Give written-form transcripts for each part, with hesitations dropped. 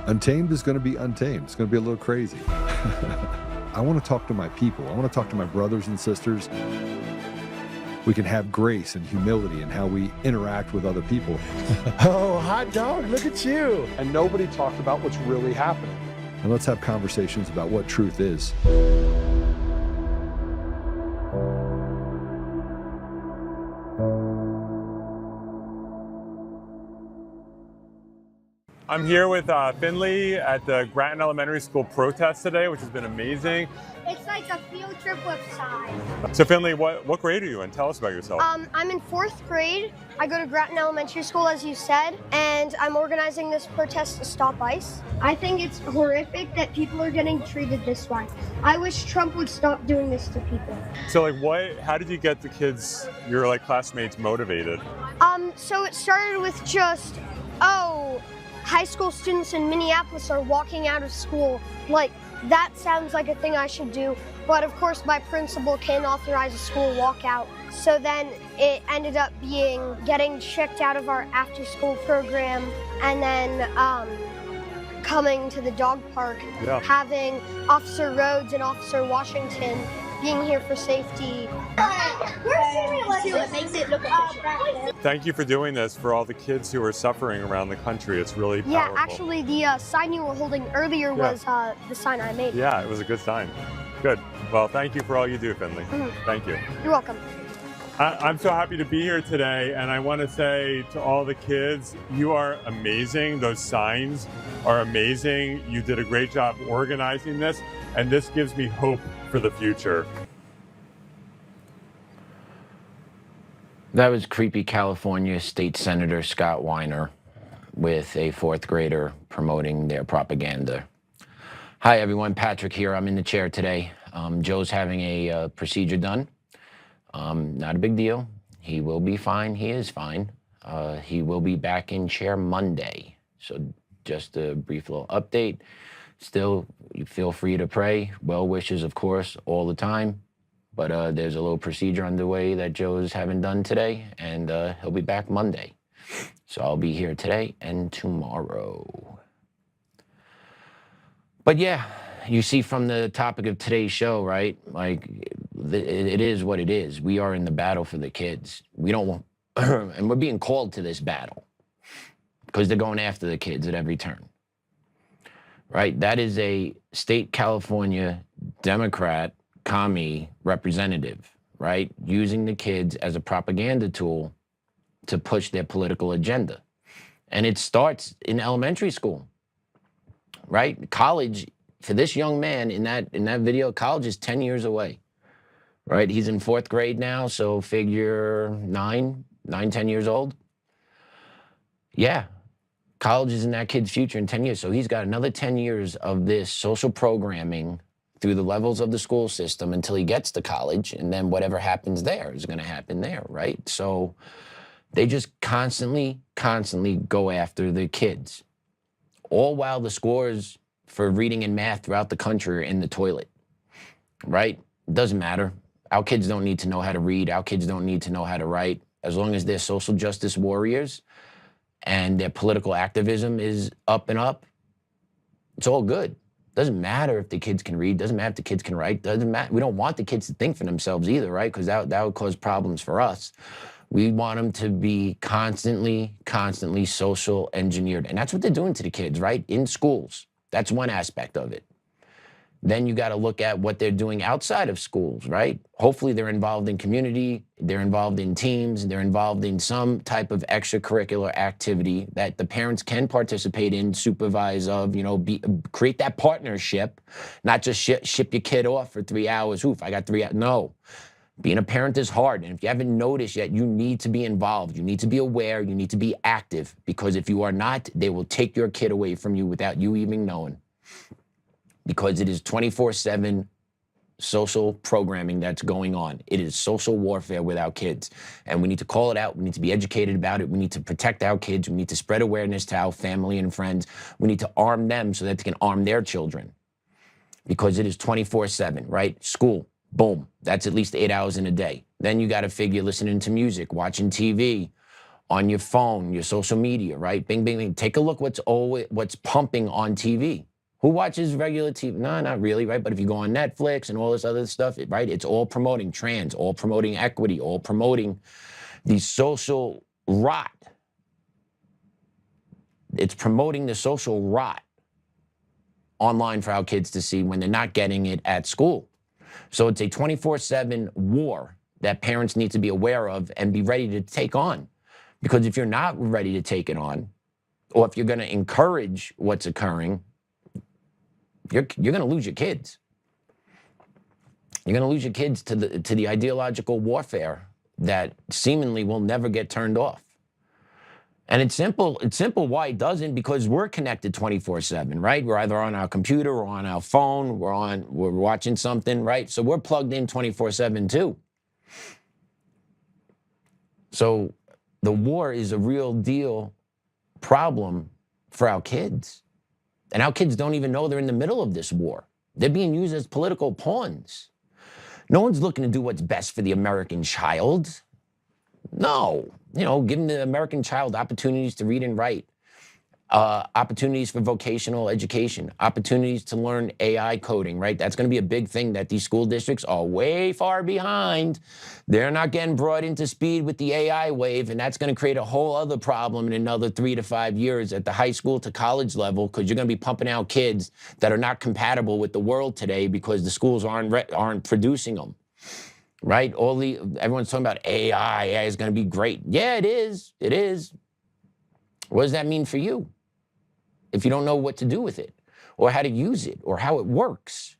Untamed is going to be untamed. It's going to be a little crazy. I want to talk to my people. I want to talk to my brothers and sisters. We can have grace and humility in how we interact with other people. Oh, hot dog, look at you. And nobody talked about what's really happening. And let's have conversations about what truth is. I'm here with Finley at the Grattan Elementary School protest today, which has been amazing. It's like a field trip with science. So Finley, what grade are you in? Tell us about yourself. I'm in 4th grade. I go to Grattan Elementary School, as you said, and I'm organizing this protest to stop ICE. I think it's horrific that people are getting treated this way. I wish Trump would stop doing this to people. So how did you get the kids, your classmates, motivated? So it started with just, high school students in Minneapolis are walking out of school. That sounds like a thing I should do, but of course my principal can't authorize a school walkout. So then it ended up getting checked out of our after-school program, and then coming to the dog park, having Officer Rhodes and Officer Washington being here for safety. Thank you for doing this for all the kids who are suffering around the country. It's really powerful. Yeah, actually the sign you were holding earlier was the sign I made. Yeah, it was a good sign. Good. Well, thank you for all you do, Finley. Thank you. You're welcome. I'm so happy to be here today, and I want to say to all the kids, you are amazing. Those signs are amazing. You did a great job organizing this, and this gives me hope for the future. That was creepy California State Senator Scott Weiner with a 4th grader promoting their propaganda. Hi everyone, Patrick here. I'm in the chair today. Joe's having a procedure done. Not a big deal. He will be fine. He is fine. He will be back in chair Monday. So just a brief little update. Still, you feel free to pray. Well wishes, of course, all the time. But there's a little procedure underway that Joe's having done today, and he'll be back Monday. So I'll be here today and tomorrow. But yeah, you see from the topic of today's show, right? It is what it is. We are in the battle for the kids. We don't want, and we're being called to this battle because they're going after the kids at every turn. Right? That is a state California Democrat commie representative, right? Using the kids as a propaganda tool to push their political agenda. And it starts in elementary school, right? College, for this young man in that video, college is 10 years away, right? He's in 4th grade now, so figure 10 years old. Yeah, college is in that kid's future in 10 years. So he's got another 10 years of this social programming through the levels of the school system until he gets to college, and then whatever happens there is going to happen there, right? So they just constantly go after the kids, all while the scores for reading and math throughout the country are in the toilet, right? It doesn't matter. Our kids don't need to know how to read. Our kids don't need to know how to write. As long as they're social justice warriors and their political activism is up and up, it's all good. Doesn't matter if the kids can read, doesn't matter if the kids can write, doesn't matter. We don't want the kids to think for themselves either, right? Because that would cause problems for us. We want them to be constantly social engineered. And that's what they're doing to the kids, right? In schools. That's one aspect of it. Then you got to look at what they're doing outside of schools, right? Hopefully they're involved in community, they're involved in teams, they're involved in some type of extracurricular activity that the parents can participate in, supervise of, create that partnership, not just ship your kid off for 3 hours. Oof, I got 3 hours. No, being a parent is hard. And if you haven't noticed yet, you need to be involved. You need to be aware. You need to be active, because if you are not, they will take your kid away from you without you even knowing. Because it is 24/7 social programming that's going on. It is social warfare with our kids. And we need to call it out. We need to be educated about it. We need to protect our kids. We need to spread awareness to our family and friends. We need to arm them so that they can arm their children. Because it is 24/7, right? School, boom. That's at least 8 hours in a day. Then you got to figure listening to music, watching TV, on your phone, your social media, right? Bing, bing, bing. Take a look what's pumping on TV. Who watches regular TV? No, not really, right? But if you go on Netflix and all this other stuff, right? It's all promoting trans, all promoting equity, all promoting the social rot. It's promoting the social rot online for our kids to see when they're not getting it at school. So it's a 24/7 war that parents need to be aware of and be ready to take on. Because if you're not ready to take it on, or if you're going to encourage what's occurring, you're going to lose your kids. You're going to lose your kids to the ideological warfare that seemingly will never get turned off. And it's simple. It's simple why it doesn't, because we're connected 24/7, right? We're either on our computer or on our phone. We're watching something, right? So we're plugged in 24/7 too. So the war is a real deal problem for our kids. And our kids don't even know they're in the middle of this war. They're being used as political pawns. No one's looking to do what's best for the American child. No, giving the American child opportunities to read and write, opportunities for vocational education, opportunities to learn AI coding, right? That's going to be a big thing that these school districts are way far behind. They're not getting brought into speed with the AI wave, and that's going to create a whole other problem in another 3 to 5 years at the high school to college level, because you're going to be pumping out kids that are not compatible with the world today because the schools aren't producing them. Right? Everyone's talking about AI. AI is going to be great. Yeah, it is. It is. What does that mean for you if you don't know what to do with it, or how to use it, or how it works?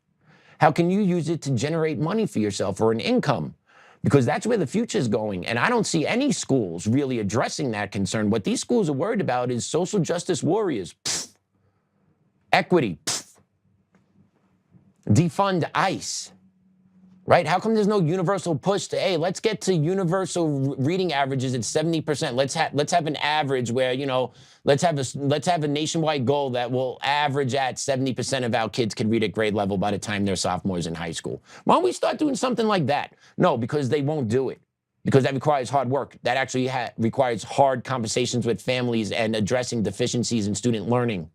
How can you use it to generate money for yourself or an income? Because that's where the future is going. And I don't see any schools really addressing that concern. What these schools are worried about is social justice warriors. Pfft. Equity. Pfft. Defund ICE. Right? How come there's no universal push to, hey, let's get to universal reading averages at 70%. Let's have an average where, let's have a nationwide goal that will average at 70% of our kids can read at grade level by the time they're sophomores in high school. Why don't we start doing something like that? No, because they won't do it. Because that requires hard work. That actually requires hard conversations with families and addressing deficiencies in student learning,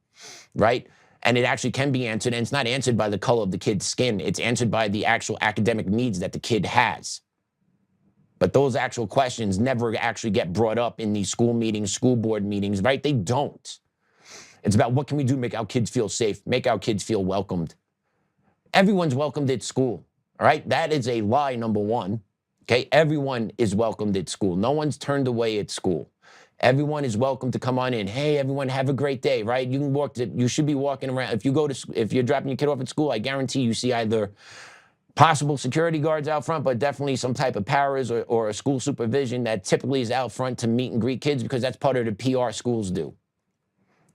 right? And it actually can be answered, and it's not answered by the color of the kid's skin. It's answered by the actual academic needs that the kid has. But those actual questions never actually get brought up in these school meetings, school board meetings, right? They don't. It's about what can we do to make our kids feel safe, make our kids feel welcomed. Everyone's welcomed at school, all right? That is a lie, number one, okay? Everyone is welcomed at school. No one's turned away at school. Everyone is welcome to come on in. Hey, everyone, have a great day, right? You should be walking around. If you're dropping your kid off at school, I guarantee you see either possible security guards out front, but definitely some type of paras or a school supervision that typically is out front to meet and greet kids, because that's part of the PR schools do,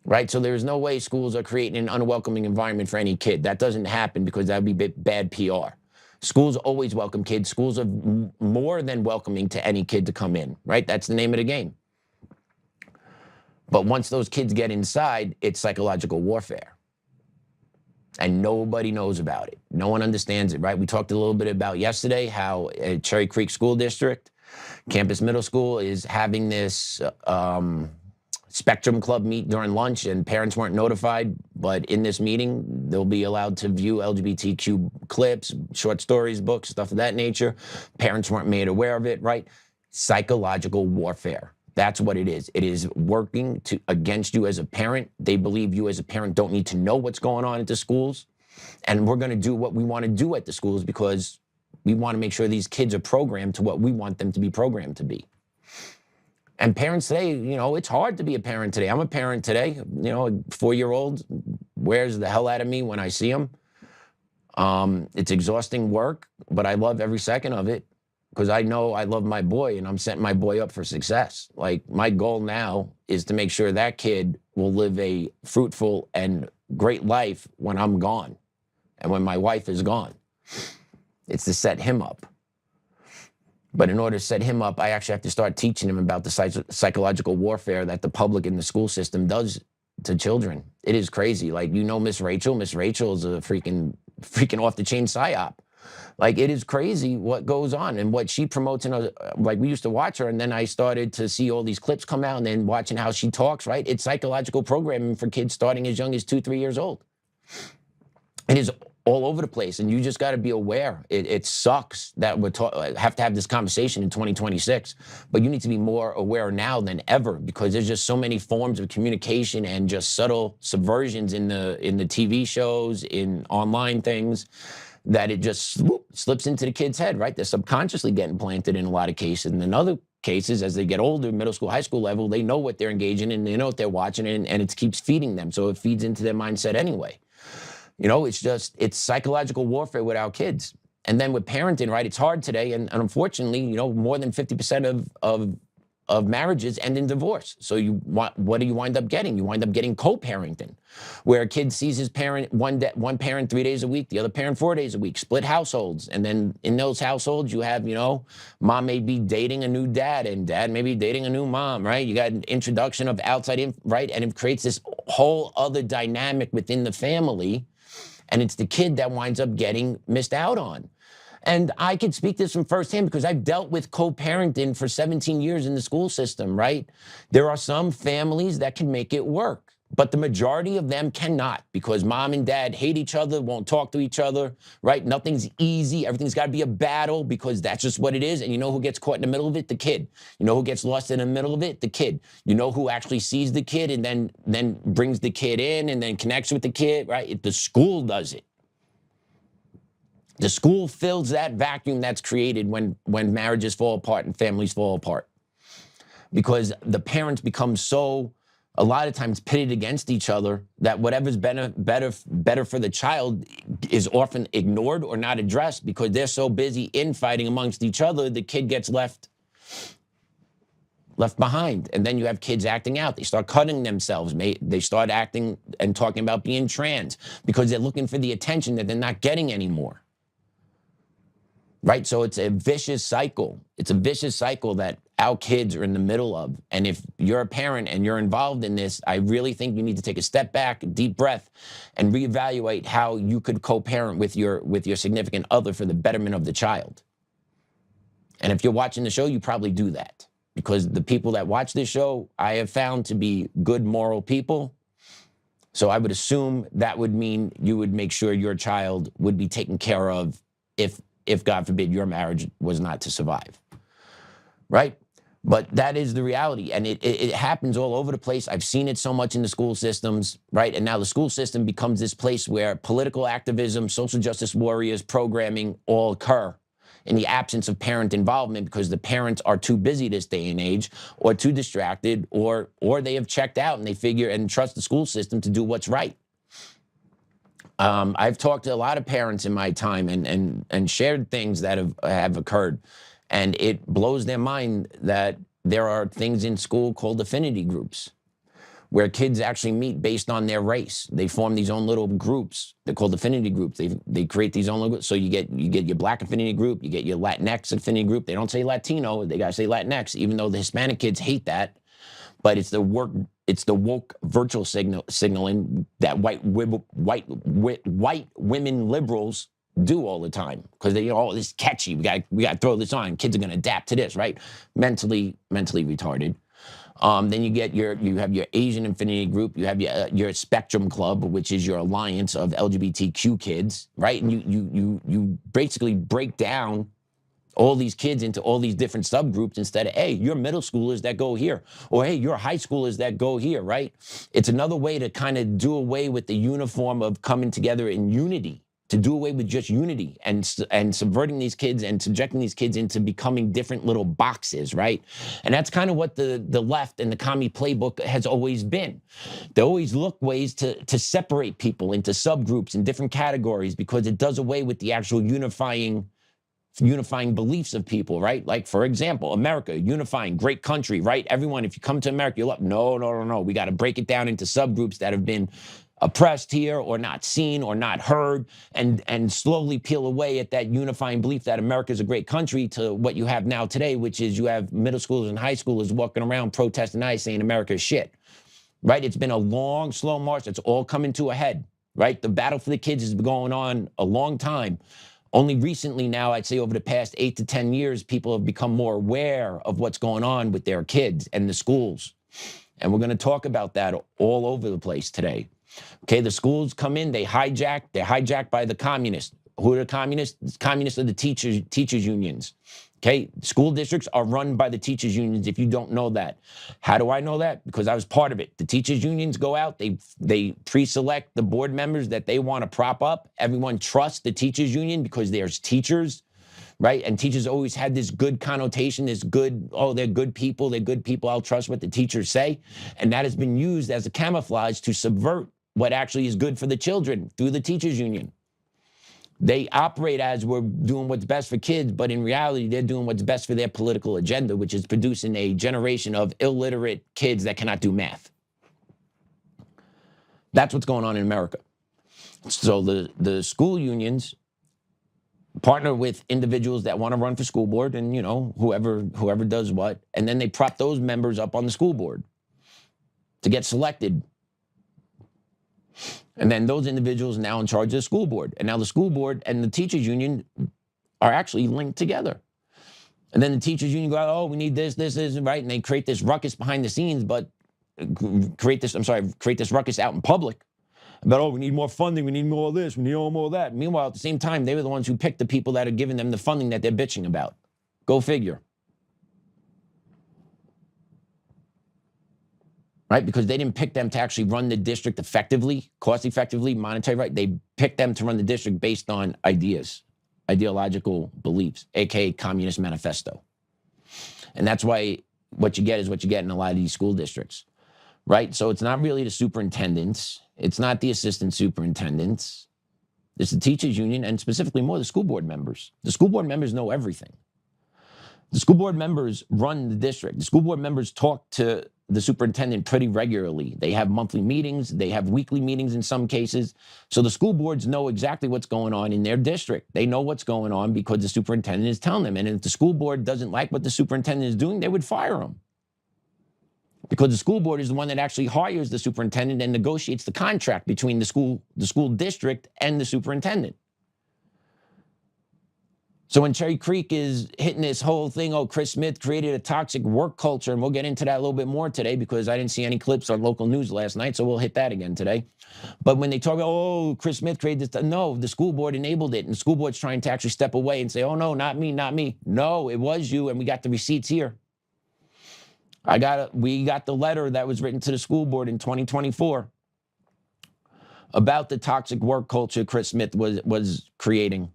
right? So there's no way schools are creating an unwelcoming environment for any kid. That doesn't happen, because that would be bad PR. Schools always welcome kids. Schools are more than welcoming to any kid to come in, right? That's the name of the game. But once those kids get inside, it's psychological warfare. And nobody knows about it. No one understands it, right? We talked a little bit about yesterday how Cherry Creek School District, Campus Middle School, is having this Spectrum Club meet during lunch, and parents weren't notified. But in this meeting, they'll be allowed to view LGBTQ clips, short stories, books, stuff of that nature. Parents weren't made aware of it, right? Psychological warfare. That's what it is. It is working against you as a parent. They believe you as a parent don't need to know what's going on at the schools. And we're going to do what we want to do at the schools because we want to make sure these kids are programmed to what we want them to be programmed to be. And parents today, it's hard to be a parent today. I'm a parent today. A 4-year-old wears the hell out of me when I see him. It's exhausting work, but I love every second of it. Because I know I love my boy and I'm setting my boy up for success. Like, my goal now is to make sure that kid will live a fruitful and great life when I'm gone and when my wife is gone. It's to set him up. But in order to set him up, I actually have to start teaching him about the psychological warfare that the public and the school system does to children. It is crazy. Like, Miss Rachel. Miss Rachel is a freaking off the chain psyop. Like, it is crazy what goes on and what she promotes. Like, we used to watch her, and then I started to see all these clips come out, and then watching how she talks, right? It's psychological programming for kids starting as young as 2, 3 years old. It is all over the place, and you just got to be aware. It sucks that we have to have this conversation in 2026, but you need to be more aware now than ever, because there's just so many forms of communication and just subtle subversions in the TV shows, in online things, that it just slips into the kid's head, right? They're subconsciously getting planted in a lot of cases. And in other cases, as they get older, middle school, high school level, they know what they're engaging in, they know what they're watching, and it keeps feeding them. So it feeds into their mindset anyway. You know, it's psychological warfare with our kids. And then with parenting, right, it's hard today. And unfortunately, you know, more than 50% of marriages end in divorce. So what do you wind up getting? You wind up getting co-parenting, where a kid sees his parent, one parent 3 days a week, the other parent 4 days a week, split households. And then in those households, you have, you know, mom may be dating a new dad, and dad may be dating a new mom, right? You got an introduction of outside, right? And it creates this whole other dynamic within the family. And it's the kid that winds up getting missed out on. And I could speak this from firsthand because I've dealt with co-parenting for 17 years in the school system, right? There are some families that can make it work, but the majority of them cannot, because mom and dad hate each other, won't talk to each other, right? Nothing's easy. Everything's got to be a battle, because that's just what it is. And you know who gets caught in the middle of it? The kid. You know who gets lost in the middle of it? The kid. You know who actually sees the kid and then brings the kid in and then connects with the kid, right? The school does it. The school fills that vacuum that's created when marriages fall apart and families fall apart, because the parents become so, a lot of times, pitted against each other, that whatever's better for the child is often ignored or not addressed, because they're so busy infighting amongst each other, the kid gets left behind. And then you have kids acting out. They start cutting themselves. They start acting and talking about being trans, because they're looking for the attention that they're not getting anymore. Right? So it's a vicious cycle. It's a vicious cycle that our kids are in the middle of. And if you're a parent and you're involved in this, I really think you need to take a step back, a deep breath, and reevaluate how you could co-parent with your significant other for the betterment of the child. And if you're watching the show, you probably do that, because the people that watch this show, I have found to be good, moral people. So I would assume that would mean you would make sure your child would be taken care of if God forbid your marriage was not to survive, right? But that is the reality, and it happens all over the place. I've seen it so much in the school systems, right? And now the school system becomes this place where political activism, social justice warriors, programming all occur in the absence of parent involvement, because the parents are too busy this day and age, or too distracted, or they have checked out and they figure and trust the school system to do what's right. I've talked to a lot of parents in my time and shared things that have occurred, and it blows their mind that there are things in school called affinity groups, where kids actually meet based on their race. They form these own little groups. They're called affinity groups. They create these own little groups. So you get your Black affinity group, you get your Latinx affinity group. They don't say Latino, they gotta say Latinx, even though the Hispanic kids hate that. But it's the woke virtual signaling that white women liberals do all the time, because they, oh, this is catchy. We got to throw this on. Kids are going to adapt to this, right? Mentally retarded. Then you have your Asian affinity group. You have your Spectrum Club, which is your alliance of LGBTQ kids, right? And you basically break down all these kids into all these different subgroups, instead of, hey, you're middle schoolers that go here, or hey, you're high schoolers that go here, right? It's another way to kind of do away with the uniform of coming together in unity, to do away with just unity and subverting these kids and subjecting these kids into becoming different little boxes, right? And that's kind of what the left and the commie playbook has always been. They always look ways to separate people into subgroups and different categories, because it does away with the actual unifying beliefs of people, right? Like, for example, America, unifying, great country, right? Everyone, if you come to America, you're like, no. We got to break it down into subgroups that have been oppressed here, or not seen, or not heard, and slowly peel away at that unifying belief that America is a great country, to what you have now today, which is you have middle schoolers and high schoolers walking around protesting ICE saying America is shit, right? It's been a long, slow march. It's all coming to a head, right? The battle for the kids has been going on a long time. Only recently now, I'd say over the past 8 to 10 years, people have become more aware of what's going on with their kids and the schools. And we're going to talk about that all over the place today. Okay, the schools come in, they're hijacked by the communists. Who are the communists? The communists are the teachers unions. Okay, school districts are run by the teachers unions, if you don't know that. How do I know that? Because I was part of it. The teachers unions go out, they pre-select the board members that they want to prop up. Everyone trusts the teachers union because there's teachers, right? And teachers always had this good connotation, this good, oh, they're good people, I'll trust what the teachers say. And that has been used as a camouflage to subvert what actually is good for the children through the teachers union. They operate as we're doing what's best for kids, but in reality, they're doing what's best for their political agenda, which is producing a generation of illiterate kids that cannot do math. That's what's going on in America. So the school unions partner with individuals that want to run for school board and, you know, whoever does what, and then they prop those members up on the school board to get selected. And then those individuals are now in charge of the school board. And now the school board and the teachers union are actually linked together. And then the teachers union go, oh, we need this, right? And they create this ruckus behind the scenes, but create this ruckus out in public. About, oh, we need more funding, we need more of this, we need more of that. Meanwhile, at the same time, they were the ones who picked the people that are giving them the funding that they're bitching about. Go figure. Right? Because they didn't pick them to actually run the district effectively, cost effectively, monetary, right? They picked them to run the district based on ideas, ideological beliefs, aka Communist Manifesto. And that's why what you get is what you get in a lot of these school districts, right? So it's not really the superintendents, it's not the assistant superintendents, it's the teachers union, and specifically more the school board members. The school board members know everything. The school board members run the district. The school board members talk to the superintendent pretty regularly. They have monthly meetings. They have weekly meetings in some cases. So the school boards know exactly what's going on in their district. They know what's going on because the superintendent is telling them. And if the school board doesn't like what the superintendent is doing, they would fire him. Because the school board is the one that actually hires the superintendent and negotiates the contract between the school district and the superintendent. So when Cherry Creek is hitting this whole thing, oh, Chris Smith created a toxic work culture, and we'll get into that a little bit more today because I didn't see any clips on local news last night, so we'll hit that again today. But when they talk about, oh, Chris Smith created this, no, the school board enabled it, and the school board's trying to actually step away and say, oh, no, not me, not me. No, it was you, and we got the receipts here. We got the letter that was written to the school board in 2024 about the toxic work culture Chris Smith was creating.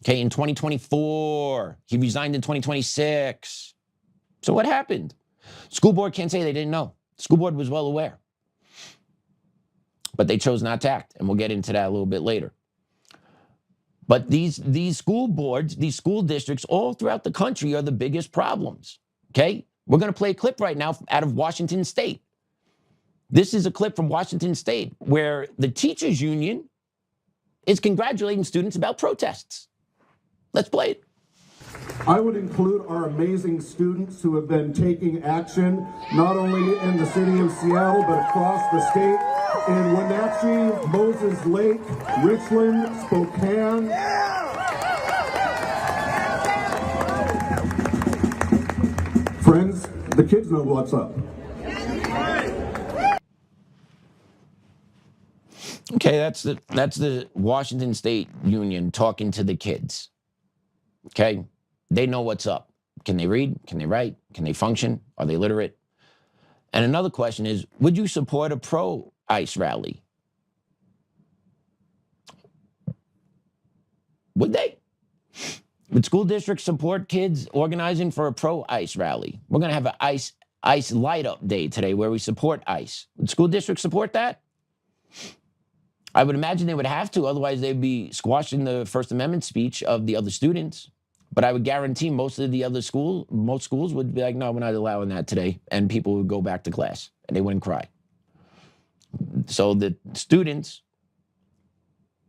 Okay, in 2024, he resigned in 2026. So what happened? School board can't say they didn't know. School board was well aware. But they chose not to act, and we'll get into that a little bit later. But these school boards, these school districts all throughout the country are the biggest problems, okay? We're going to play a clip right now out of Washington State. This is a clip from Washington State where the teachers union is congratulating students about protests. Let's play it. I would include our amazing students who have been taking action, not only in the city of Seattle, but across the state, in Wenatchee, Moses Lake, Richland, Spokane. Friends, the kids know what's up. Okay, that's the Washington State Union talking to the kids. Okay, they know what's up. Can they read? Can they write? Can they function? Are they literate? And another question is, would you support a pro-ICE rally? Would they? Would school districts support kids organizing for a pro-ICE rally? We're going to have an ICE light-up day today where we support ICE. Would school districts support that? I would imagine they would have to, otherwise they'd be squashing the First Amendment speech of the other students. But I would guarantee most schools would be like, no, we're not allowing that today. And people would go back to class and they wouldn't cry. So the students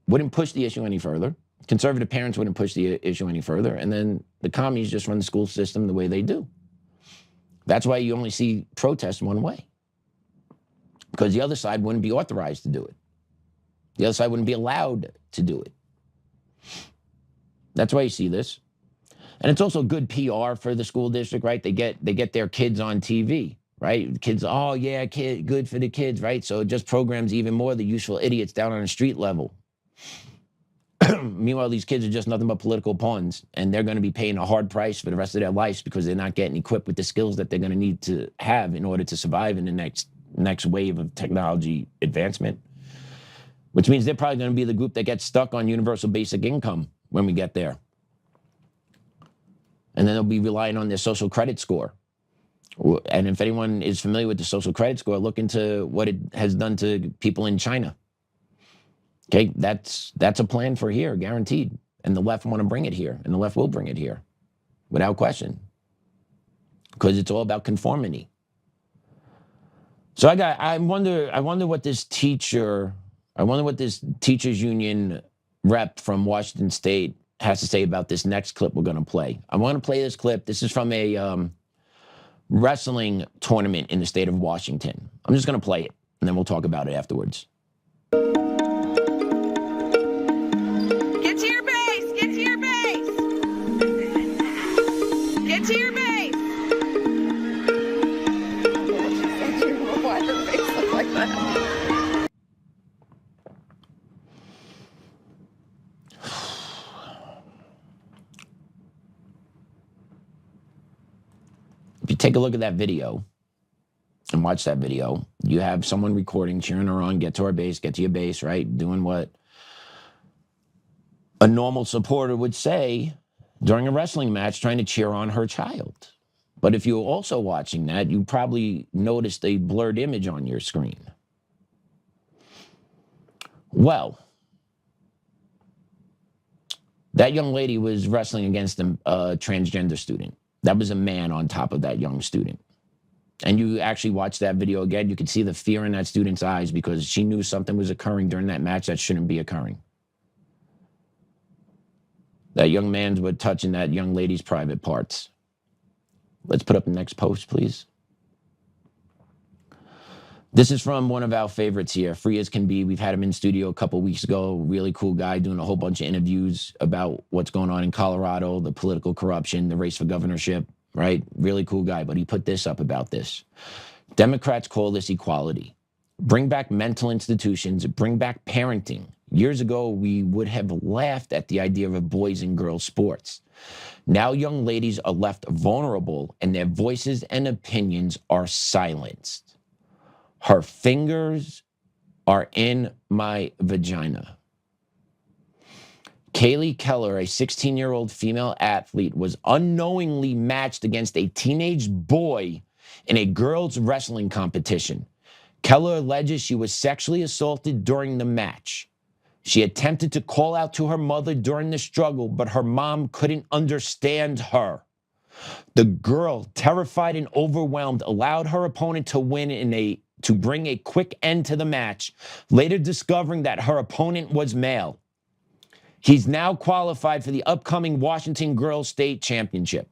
wouldn't push the issue any further. Conservative parents wouldn't push the issue any further. And then the commies just run the school system the way they do. That's why you only see protests one way. Because the other side wouldn't be authorized to do it. The other side wouldn't be allowed to do it. That's why you see this. And it's also good PR for the school district, right? They get their kids on TV, right? Kids, oh yeah, kid, good for the kids, right? So it just programs even more the useful idiots down on the street level. Meanwhile, these kids are just nothing but political pawns, and they're going to be paying a hard price for the rest of their lives because they're not getting equipped with the skills that they're going to need to have in order to survive in the next wave of technology advancement. Which means they're probably going to be the group that gets stuck on universal basic income when we get there. And then they'll be relying on their social credit score. And if anyone is familiar with the social credit score, look into what it has done to people in China. Okay, that's a plan for here, guaranteed. And the left want to bring it here, and the left will bring it here, without question. Because it's all about conformity. So I wonder what this teachers union rep from Washington State has to say about this next clip we're going to play. I want to play this clip. This is from a wrestling tournament in the state of Washington. I'm just going to play it, and then we'll talk about it afterwards. Get to your base! Get to your base! Get to your base! Why her face look like that? If you take a look at that video and watch that video, you have someone recording, cheering her on, get to our base, get to your base, right? Doing what a normal supporter would say during a wrestling match, trying to cheer on her child. But if you're also watching that, you probably noticed a blurred image on your screen. Well, that young lady was wrestling against a transgender student. That was a man on top of that young student. And you actually watch that video again, you could see the fear in that student's eyes because she knew something was occurring during that match that shouldn't be occurring. That young man's was touching that young lady's private parts. Let's put up the next post, please. This is from one of our favorites here, Free as Can Be. We've had him in studio a couple weeks ago. Really cool guy doing a whole bunch of interviews about what's going on in Colorado, the political corruption, the race for governorship, right? Really cool guy, but he put this up about this. Democrats call this equality. Bring back mental institutions, bring back parenting. Years ago, we would have laughed at the idea of boys and girls sports. Now young ladies are left vulnerable and their voices and opinions are silenced. Her fingers are in my vagina. Kaylee Keller, a 16-year-old female athlete, was unknowingly matched against a teenage boy in a girls' wrestling competition. Keller alleges she was sexually assaulted during the match. She attempted to call out to her mother during the struggle, but her mom couldn't understand her. The girl, terrified and overwhelmed, allowed her opponent to win to bring a quick end to the match, later discovering that her opponent was male. He's now qualified for the upcoming Washington Girls State Championship.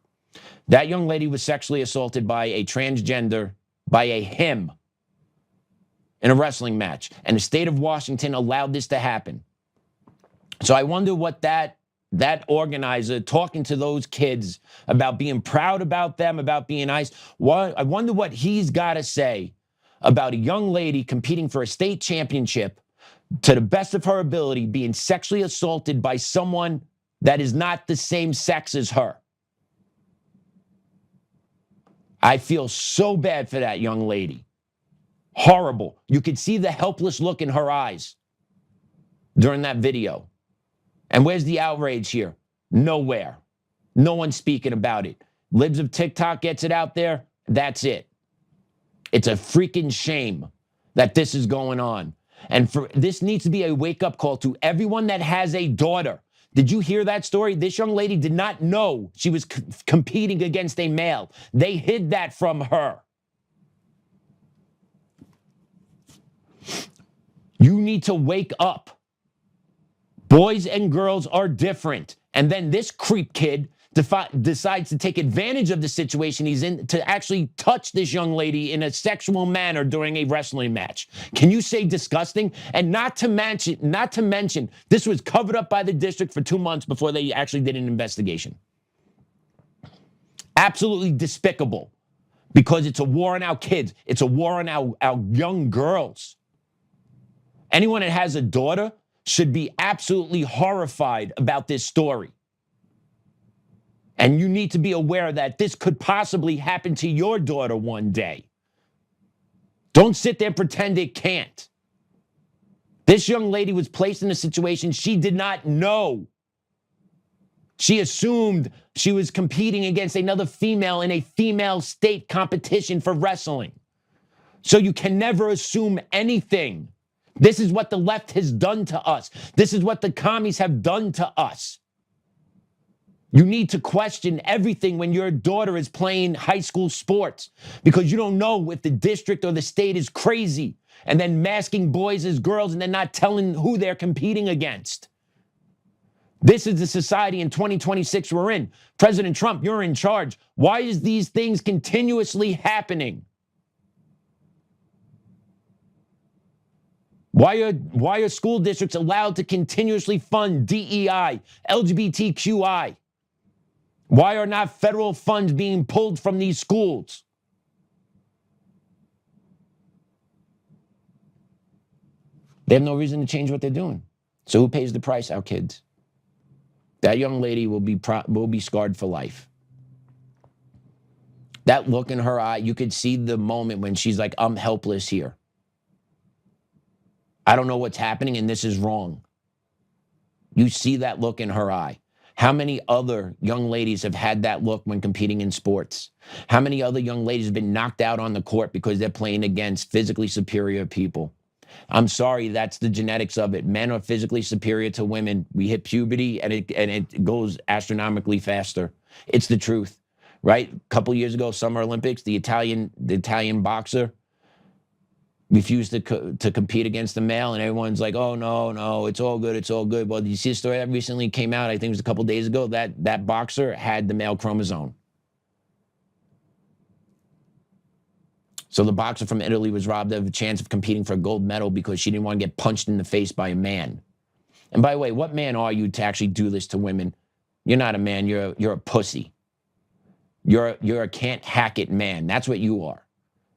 That young lady was sexually assaulted by a transgender, by a him, in a wrestling match. And the state of Washington allowed this to happen. So I wonder what that organizer talking to those kids about being proud about them, about being nice, I wonder what he's got to say about a young lady competing for a state championship to the best of her ability being sexually assaulted by someone that is not the same sex as her. I feel so bad for that young lady. Horrible. You could see the helpless look in her eyes during that video. And where's the outrage here? Nowhere. No one's speaking about it. Libs of TikTok gets it out there. That's it. It's a freaking shame that this is going on. And this needs to be a wake-up call to everyone that has a daughter. Did you hear that story? This young lady did not know she was competing against a male. They hid that from her. You need to wake up. Boys and girls are different. And then this creep kid decides to take advantage of the situation he's in to actually touch this young lady in a sexual manner during a wrestling match. Can you say disgusting? And not to mention, this was covered up by the district for 2 months before they actually did an investigation. Absolutely despicable, because it's a war on our kids. It's a war on our young girls. Anyone that has a daughter should be absolutely horrified about this story. And you need to be aware that this could possibly happen to your daughter one day. Don't sit there and pretend it can't. This young lady was placed in a situation she did not know. She assumed she was competing against another female in a female state competition for wrestling. So you can never assume anything. This is what the left has done to us. This is what the commies have done to us. You need to question everything when your daughter is playing high school sports, because you don't know if the district or the state is crazy and then masking boys as girls and then not telling who they're competing against. This is the society in 2026 we're in. President Trump, you're in charge. Why is these things continuously happening? Why are school districts allowed to continuously fund DEI, LGBTQI? Why are not federal funds being pulled from these schools? They have no reason to change what they're doing. So who pays the price? Our kids. That young lady will be scarred for life. That look in her eye, you could see the moment when she's like, I'm helpless here. I don't know what's happening and this is wrong. You see that look in her eye. How many other young ladies have had that look when competing in sports? How many other young ladies have been knocked out on the court because they're playing against physically superior people? I'm sorry, that's the genetics of it. Men are physically superior to women. We hit puberty and it goes astronomically faster. It's the truth, right? A couple years ago, Summer Olympics, the Italian boxer refused to compete against the male, and everyone's like, oh, no, it's all good, it's all good. Well, did you see a story that recently came out, I think it was a couple days ago, that boxer had the male chromosome. So the boxer from Italy was robbed of a chance of competing for a gold medal because she didn't want to get punched in the face by a man. And by the way, what man are you to actually do this to women? You're not a man, you're a pussy. You're a can't hack it man. That's what you are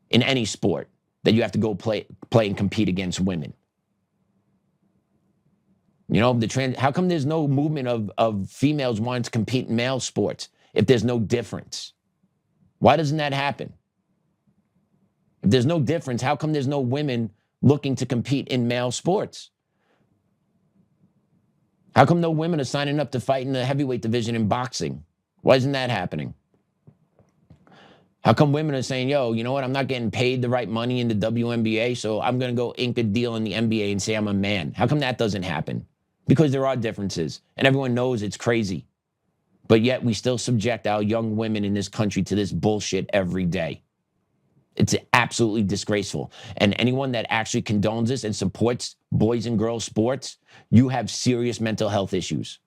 in any sport that you have to go play and compete against women. You know, how come there's no movement of females wanting to compete in male sports if there's no difference? Why doesn't that happen? If there's no difference, how come there's no women looking to compete in male sports? How come no women are signing up to fight in the heavyweight division in boxing? Why isn't that happening? How come women are saying, yo, you know what, I'm not getting paid the right money in the WNBA, so I'm going to go ink a deal in the NBA and say I'm a man? How come that doesn't happen? Because there are differences, and everyone knows it's crazy. But yet we still subject our young women in this country to this bullshit every day. It's absolutely disgraceful. And anyone that actually condones this and supports boys and girls sports, you have serious mental health issues.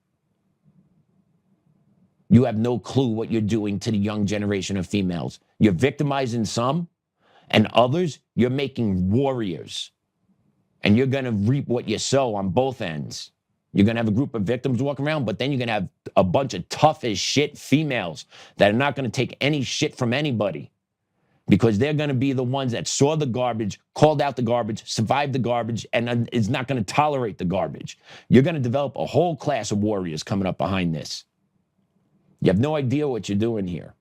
You have no clue what you're doing to the young generation of females. You're victimizing some, and others, you're making warriors. And you're going to reap what you sow on both ends. You're going to have a group of victims walk around, but then you're going to have a bunch of tough as shit females that are not going to take any shit from anybody, because they're going to be the ones that saw the garbage, called out the garbage, survived the garbage, and is not going to tolerate the garbage. You're going to develop a whole class of warriors coming up behind this. You have no idea what you're doing here.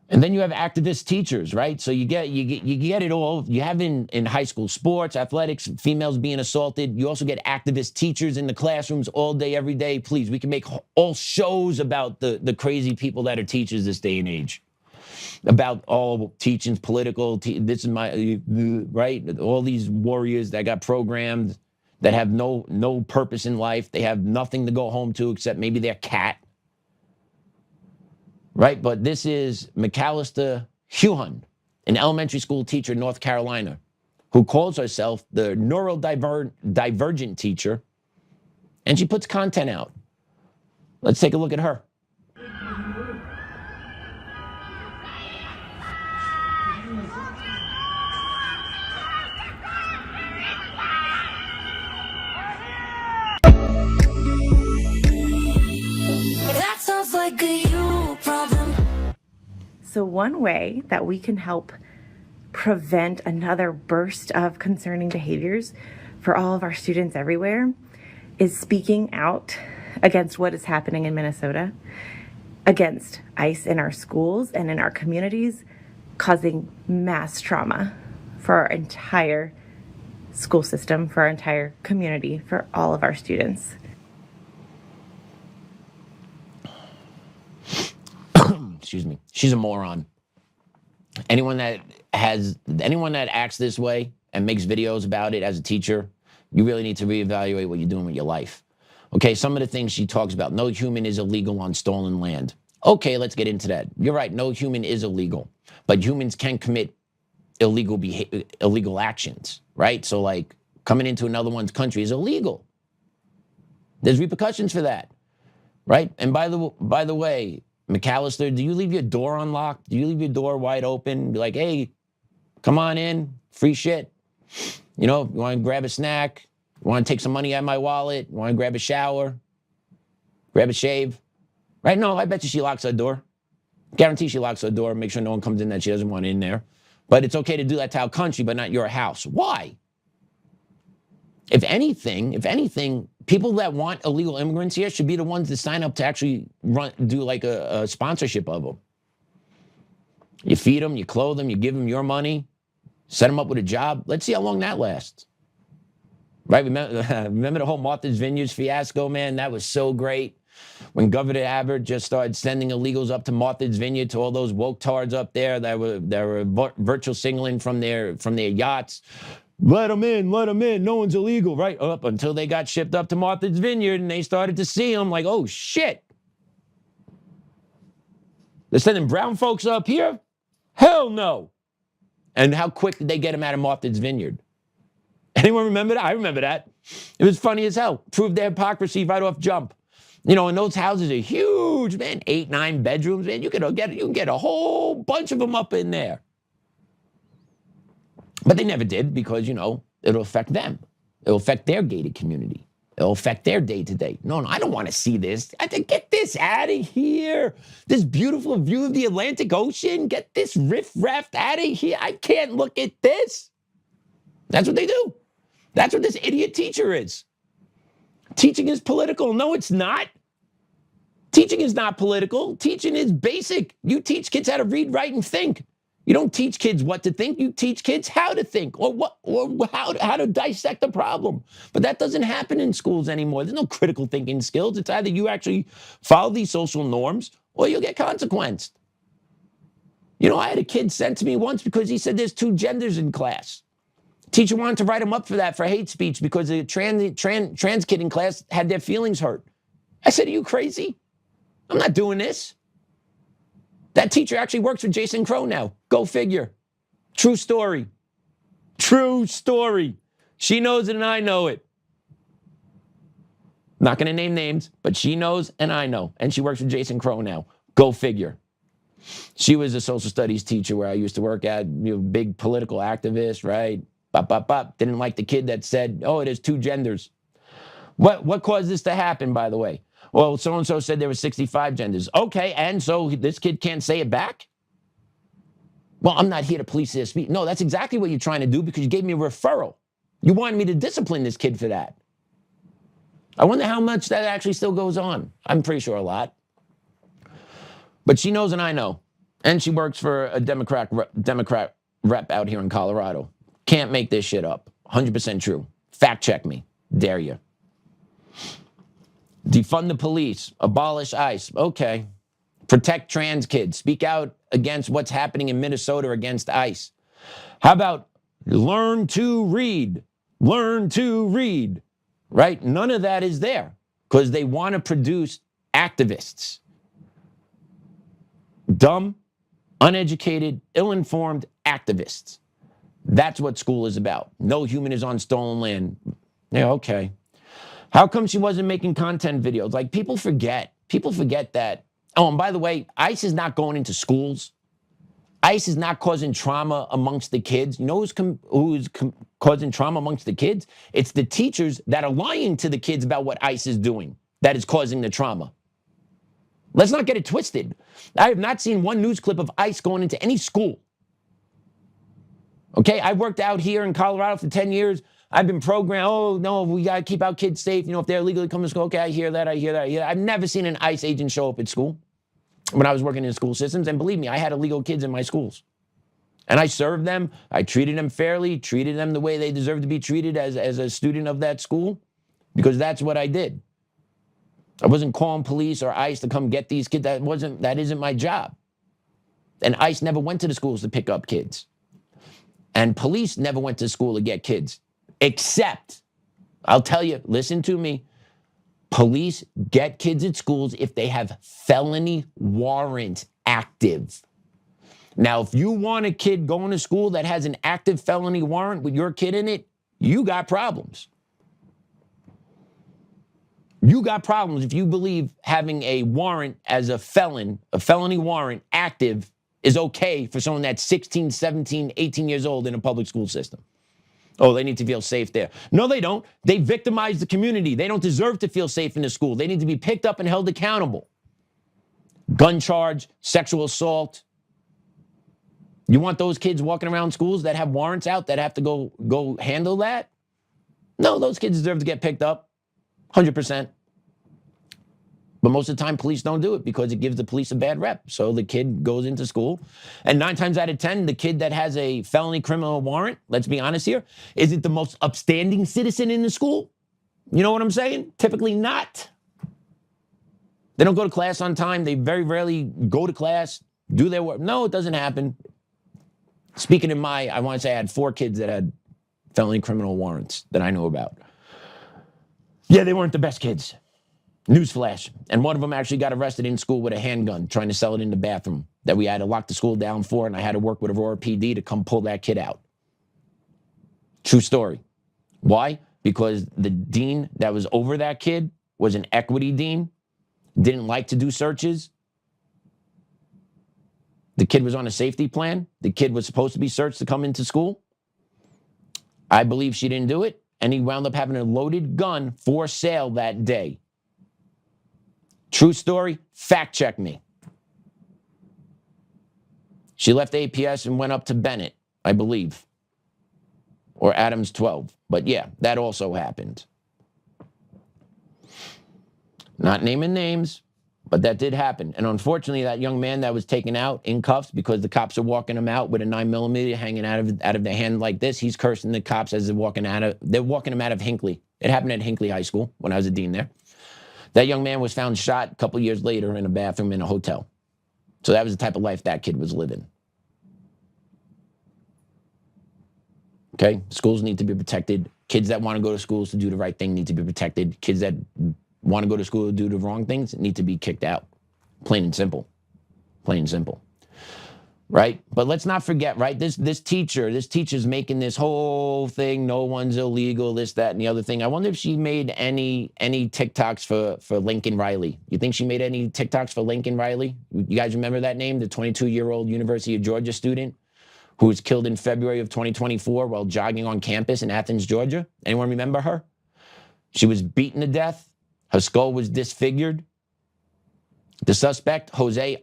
And then you have activist teachers, right? So you get it all. You have in high school sports, athletics, females being assaulted. You also get activist teachers in the classrooms all day, every day. Please, we can make all shows about the crazy people that are teachers this day and age. About all teachings, political, this is my, right? All these warriors that got programmed, that have no purpose in life. They have nothing to go home to except maybe their cat. Right? But this is McAllister Huhan, an elementary school teacher in North Carolina, who calls herself the neurodivergent teacher, and she puts content out. Let's take a look at her. That sounds like a you problem. So one way that we can help prevent another burst of concerning behaviors for all of our students everywhere is speaking out against what is happening in Minnesota, against ICE in our schools and in our communities, causing mass trauma for our entire school system, for our entire community, for all of our students. Excuse me. She's a moron. Anyone that acts this way and makes videos about it as a teacher, you really need to reevaluate what you're doing with your life. Okay, some of the things she talks about. No human is illegal on stolen land. Okay, let's get into that. You're right, no human is illegal, but humans can commit illegal actions, right? So like coming into another one's country is illegal. There's repercussions for that, right? And by the way, McAllister, do you leave your door unlocked? Do you leave your door wide open? Be like, hey, come on in, free shit. You know, you want to grab a snack? You want to take some money out of my wallet? You want to grab a shower? Grab a shave? Right? No, I bet you she locks her door. Guarantee she locks her door, make sure no one comes in that she doesn't want in there. But it's okay to do that to our country, but not your house. Why? If anything, people that want illegal immigrants here should be the ones that sign up to actually do like a sponsorship of them. You feed them, you clothe them, you give them your money, set them up with a job. Let's see how long that lasts. Right? Remember the whole Martha's Vineyards fiasco, man? That was so great. When Governor Abbott just started sending illegals up to Martha's Vineyard, to all those woke tards up there that were virtual signaling from their yachts. Let them in, no one's illegal, right? Up until they got shipped up to Martha's Vineyard and they started to see them like, oh shit. They're sending brown folks up here? Hell no. And how quick did they get them out of Martha's Vineyard? Anyone remember that? I remember that. It was funny as hell. Proved their hypocrisy right off jump. You know, and those houses are huge, man. 8, 9 bedrooms, man. You can get a whole bunch of them up in there. But they never did because, you know, it'll affect them. It'll affect their gated community. It'll affect their day-to-day. No, I don't want to see this. I think get this out of here. This beautiful view of the Atlantic Ocean. Get this riff-raff out of here. I can't look at this. That's what they do. That's what this idiot teacher is. Teaching is political. No, it's not. Teaching is not political. Teaching is basic. You teach kids how to read, write, and think. You don't teach kids what to think. You teach kids how to think or how to dissect a problem. But that doesn't happen in schools anymore. There's no critical thinking skills. It's either you actually follow these social norms or you'll get consequenced. You know, I had a kid sent to me once because he said there's 2 genders in class. Teacher wanted to write him up for that, for hate speech, because a trans kid in class had their feelings hurt. I said, are you crazy? I'm not doing this. That teacher actually works for Jason Crow now. Go figure. True story. True story. She knows it and I know it. Not going to name names, but she knows and I know. And she works for Jason Crow now. Go figure. She was a social studies teacher where I used to work at, you know, big political activist, right? Didn't like the kid that said, oh, there's 2 genders. What caused this to happen, by the way? Well, so-and-so said there were 65 genders. Okay, and so this kid can't say it back? Well, I'm not here to police their speech. No, that's exactly what you're trying to do because you gave me a referral. You wanted me to discipline this kid for that. I wonder how much that actually still goes on. I'm pretty sure a lot. But she knows and I know. And she works for a Democrat rep out here in Colorado. Can't make this shit up. 100% true. Fact check me. Dare you. Defund the police. Abolish ICE. Okay. Protect trans kids. Speak out against what's happening in Minnesota against ICE. How about learn to read? Learn to read. Right? None of that is there because they want to produce activists. Dumb, uneducated, ill-informed activists. That's what school is about. No human is on stolen land. Yeah, okay. How come she wasn't making content videos? Like, people forget. people forget that. Oh, and by the way, ICE is not going into schools. ICE is not causing trauma amongst the kids. You know who's causing trauma amongst the kids? It's the teachers that are lying to the kids about what ICE is doing that is causing the trauma. Let's not get it twisted. I have not seen one news clip of ICE going into any school. Okay, I worked out here in Colorado for 10 years. I've been programmed, oh, no, we got to keep our kids safe. You know, if they're illegally coming to school, okay, I hear that. I've never seen an ICE agent show up at school when I was working in school systems. And believe me, I had illegal kids in my schools. And I served them. I treated them fairly, treated them the way they deserve to be treated as a student of that school, because that's what I did. I wasn't calling police or ICE to come get these kids. That isn't my job. And ICE never went to the schools to pick up kids. And police never went to school to get kids. Except, I'll tell you, listen to me, police get kids at schools if they have felony warrant active. Now, if you want a kid going to school that has an active felony warrant with your kid in it, you got problems. You got problems if you believe having a warrant as a felony warrant active is okay for someone that's 16, 17, 18 years old in a public school system. Oh, they need to feel safe there. No, they don't. They victimize the community. They don't deserve to feel safe in the school. They need to be picked up and held accountable. Gun charge, sexual assault. You want those kids walking around schools that have warrants out that have to go handle that? No, those kids deserve to get picked up, 100%. But most of the time, police don't do it because it gives the police a bad rep. So the kid goes into school, and 9 times out of 10, the kid that has a felony criminal warrant, let's be honest here, isn't the most upstanding citizen in the school. You know what I'm saying? Typically not. They don't go to class on time. They very rarely go to class, do their work. No, it doesn't happen. Speaking in I want to say I had 4 kids that had felony criminal warrants that I know about. Yeah, they weren't the best kids. Newsflash. And one of them actually got arrested in school with a handgun, trying to sell it in the bathroom that we had to lock the school down for, and I had to work with Aurora PD to come pull that kid out. True story. Why? Because the dean that was over that kid was an equity dean, didn't like to do searches. The kid was on a safety plan. The kid was supposed to be searched to come into school. I believe she didn't do it, and he wound up having a loaded gun for sale that day. True story, fact check me. She left APS and went up to Bennett, I believe, or Adams 12. But yeah, that also happened. Not naming names, but that did happen. And unfortunately, that young man that was taken out in cuffs because the cops are walking him out with a 9mm hanging out of their hand like this, he's cursing the cops as they're walking him out of Hinckley. It happened at Hinckley High School when I was a dean there. That young man was found shot a couple years later in a bathroom in a hotel. So that was the type of life that kid was living. Okay? Schools need to be protected. Kids that want to go to schools to do the right thing need to be protected. Kids that want to go to school to do the wrong things need to be kicked out. Plain and simple. Plain and simple. Right? But let's not forget, right? This teacher's making this whole thing, no one's illegal, this, that, and the other thing. I wonder if she made any TikToks for Laken Riley. You think she made any TikToks for Laken Riley? You guys remember that name? The 22-year-old University of Georgia student who was killed in February of 2024 while jogging on campus in Athens, Georgia? Anyone remember her? She was beaten to death. Her skull was disfigured. The suspect, Jose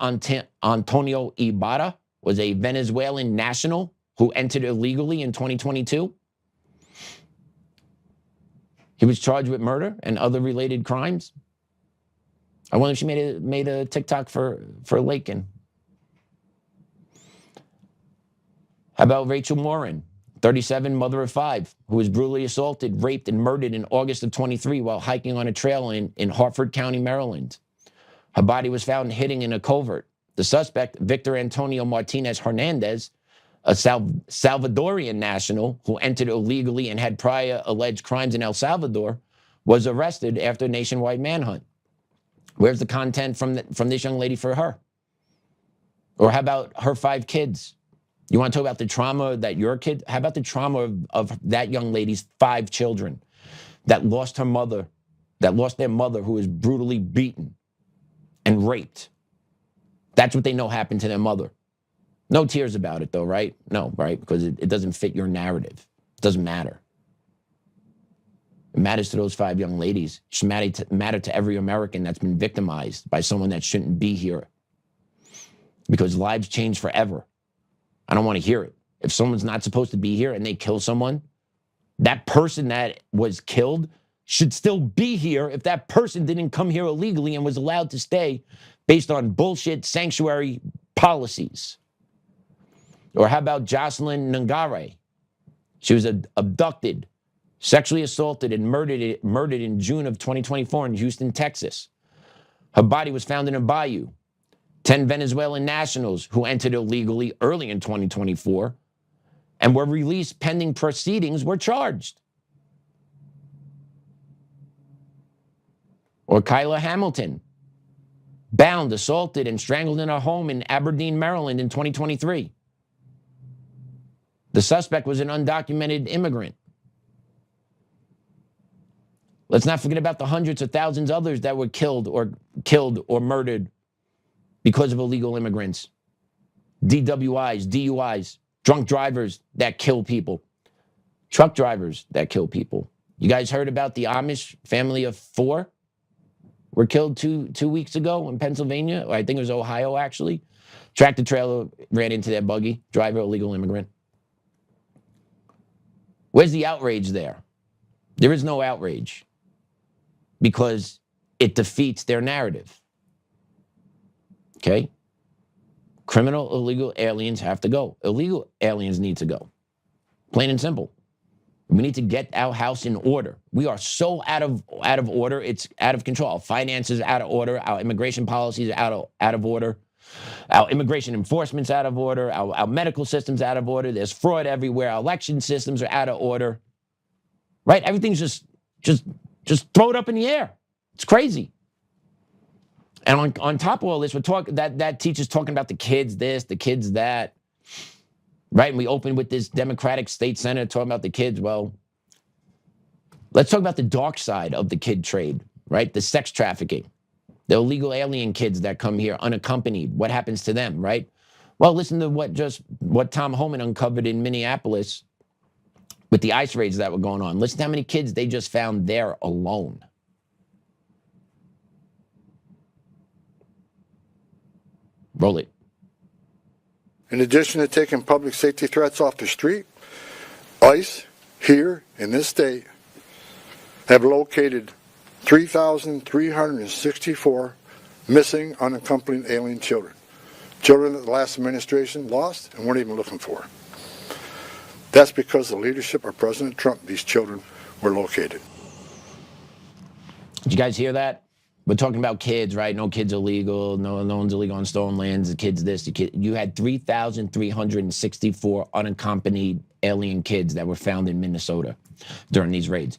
Antonio Ibarra, was a Venezuelan national who entered illegally in 2022. He was charged with murder and other related crimes. I wonder if she made a TikTok for Laken. How about Rachel Morin, 37, mother of 5, who was brutally assaulted, raped, and murdered in August of 23 while hiking on a trail in Harford County, Maryland. Her body was found hidden in a covert. The suspect, Victor Antonio Martinez Hernandez, a Salvadorian national who entered illegally and had prior alleged crimes in El Salvador, was arrested after a nationwide manhunt. Where's the content from this young lady for her? Or how about her 5 kids? You want to talk about the trauma that your kid, how about the trauma of that young lady's 5 children that lost their mother who was brutally beaten and raped. That's what they know happened to their mother. No tears about it though, right? No, right? Because it doesn't fit your narrative. It doesn't matter. It matters to those 5 young ladies. It should matter to every American that's been victimized by someone that shouldn't be here. Because lives change forever. I don't want to hear it. If someone's not supposed to be here and they kill someone, that person that was killed should still be here if that person didn't come here illegally and was allowed to stay based on bullshit sanctuary policies. Or how about Jocelyn Nungaray? She was abducted, sexually assaulted, and murdered in June of 2024 in Houston, Texas. Her body was found in a bayou. 10 Venezuelan nationals who entered illegally early in 2024 and were released pending proceedings were charged. Or Kayla Hamilton, bound, assaulted, and strangled in her home in Aberdeen, Maryland in 2023. The suspect was an undocumented immigrant. Let's not forget about the hundreds of thousands others that were killed or murdered because of illegal immigrants. DWIs, DUIs, drunk drivers that kill people, truck drivers that kill people. You guys heard about the Amish family of 4 were killed two weeks ago in Pennsylvania, or I think it was Ohio actually. Tractor trailer ran into their buggy, driver illegal immigrant. Where's the outrage there? There is no outrage because it defeats their narrative. Okay? Criminal illegal aliens have to go. Illegal aliens need to go. Plain and simple. We need to get our house in order. We are so out of order, it's out of control. Our finances are out of order. Our immigration policies are out of order. Our immigration enforcement's out of order. Our medical system's out of order. There's fraud everywhere. Our election systems are out of order. Right? Everything's just throw it up in the air. It's crazy. And on top of all this, we're talking that teacher's talking about the kids this, the kids that. Right? And we open with this Democratic state senator talking about the kids. Well, let's talk about the dark side of the kid trade, right? The sex trafficking, the illegal alien kids that come here unaccompanied. What happens to them, right? Well, listen to what Tom Homan uncovered in Minneapolis with the ICE raids that were going on. Listen to how many kids they just found there alone. Roll it. In addition to taking public safety threats off the street, ICE here in this state have located 3,364 missing unaccompanied alien children. Children that the last administration lost and weren't even looking for. That's because of the leadership of President Trump, these children were located. Did you guys hear that? We're talking about kids, right? No kids illegal. No one's illegal on stolen lands. The kids this. You had 3,364 unaccompanied alien kids that were found in Minnesota during these raids.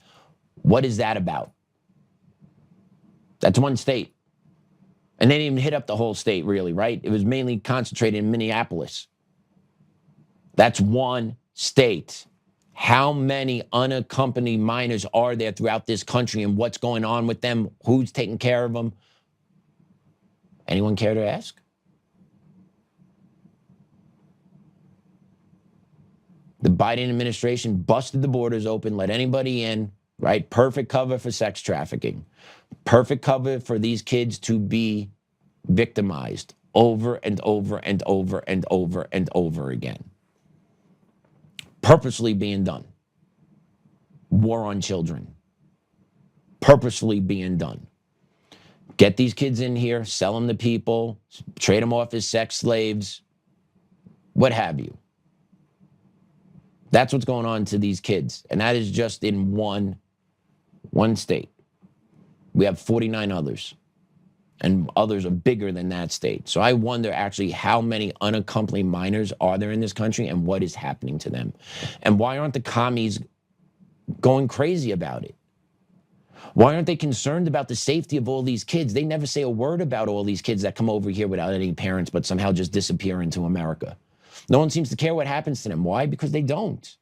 What is that about? That's one state. And they didn't even hit up the whole state, really, right? It was mainly concentrated in Minneapolis. That's one state. How many unaccompanied minors are there throughout this country and what's going on with them? Who's taking care of them? Anyone care to ask? The Biden administration busted the borders open, let anybody in, right? Perfect cover for sex trafficking. Perfect cover for these kids to be victimized over and over and over and over and over again. Purposely being done. War on children. Purposefully being done. Get these kids in here, sell them to people, trade them off as sex slaves, what have you. That's what's going on to these kids. And that is just in one state. We have 49 others. And others are bigger than that state. So I wonder actually how many unaccompanied minors are there in this country and what is happening to them. And why aren't the commies going crazy about it? Why aren't they concerned about the safety of all these kids? They never say a word about all these kids that come over here without any parents but somehow just disappear into America. No one seems to care what happens to them. Why? Because they don't.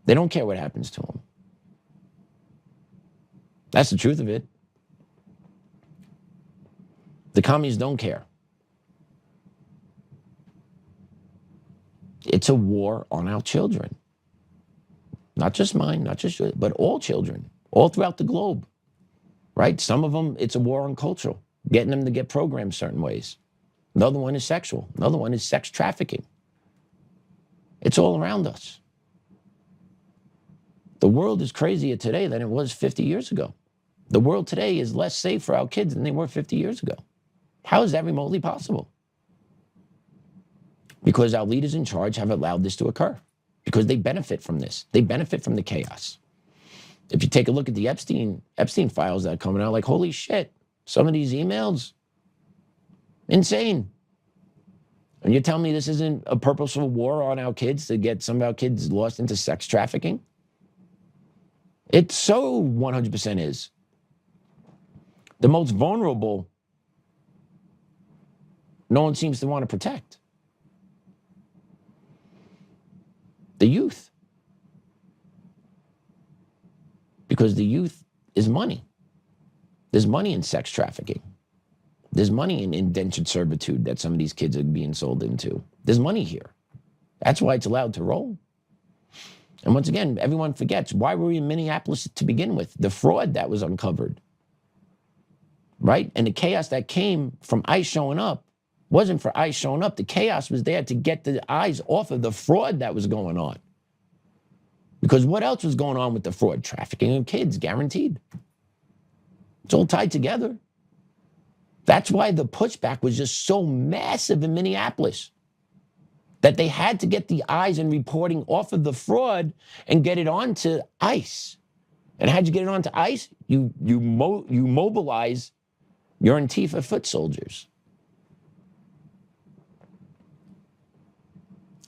They don't care what happens to them. That's the truth of it. The commies don't care. It's a war on our children. Not just mine, not just yours, but all children, all throughout the globe, right? Some of them, it's a war on culture, getting them to get programmed certain ways. Another one is sexual. Another one is sex trafficking. It's all around us. The world is crazier today than it was 50 years ago. The world today is less safe for our kids than they were 50 years ago. How is that remotely possible? Because our leaders in charge have allowed this to occur. Because they benefit from this. They benefit from the chaos. If you take a look at the Epstein files that are coming out, like, holy shit, some of these emails, insane. And you're telling me this isn't a purposeful war on our kids to get some of our kids lost into sex trafficking? It so 100% is. The most vulnerable, no one seems to want to protect. The youth. Because the youth is money. There's money in sex trafficking. There's money in indentured servitude that some of these kids are being sold into. There's money here. That's why it's allowed to roll. And once again, everyone forgets, why were we in Minneapolis to begin with? The fraud that was uncovered, right? And the chaos that came from ICE showing up wasn't for ICE showing up. The chaos was there to get the eyes off of the fraud that was going on. Because what else was going on with the fraud? Trafficking of kids, guaranteed. It's all tied together. That's why the pushback was just so massive in Minneapolis, that they had to get the eyes and reporting off of the fraud and get it onto ICE. And how'd you get it onto ICE? You mobilize your Antifa foot soldiers.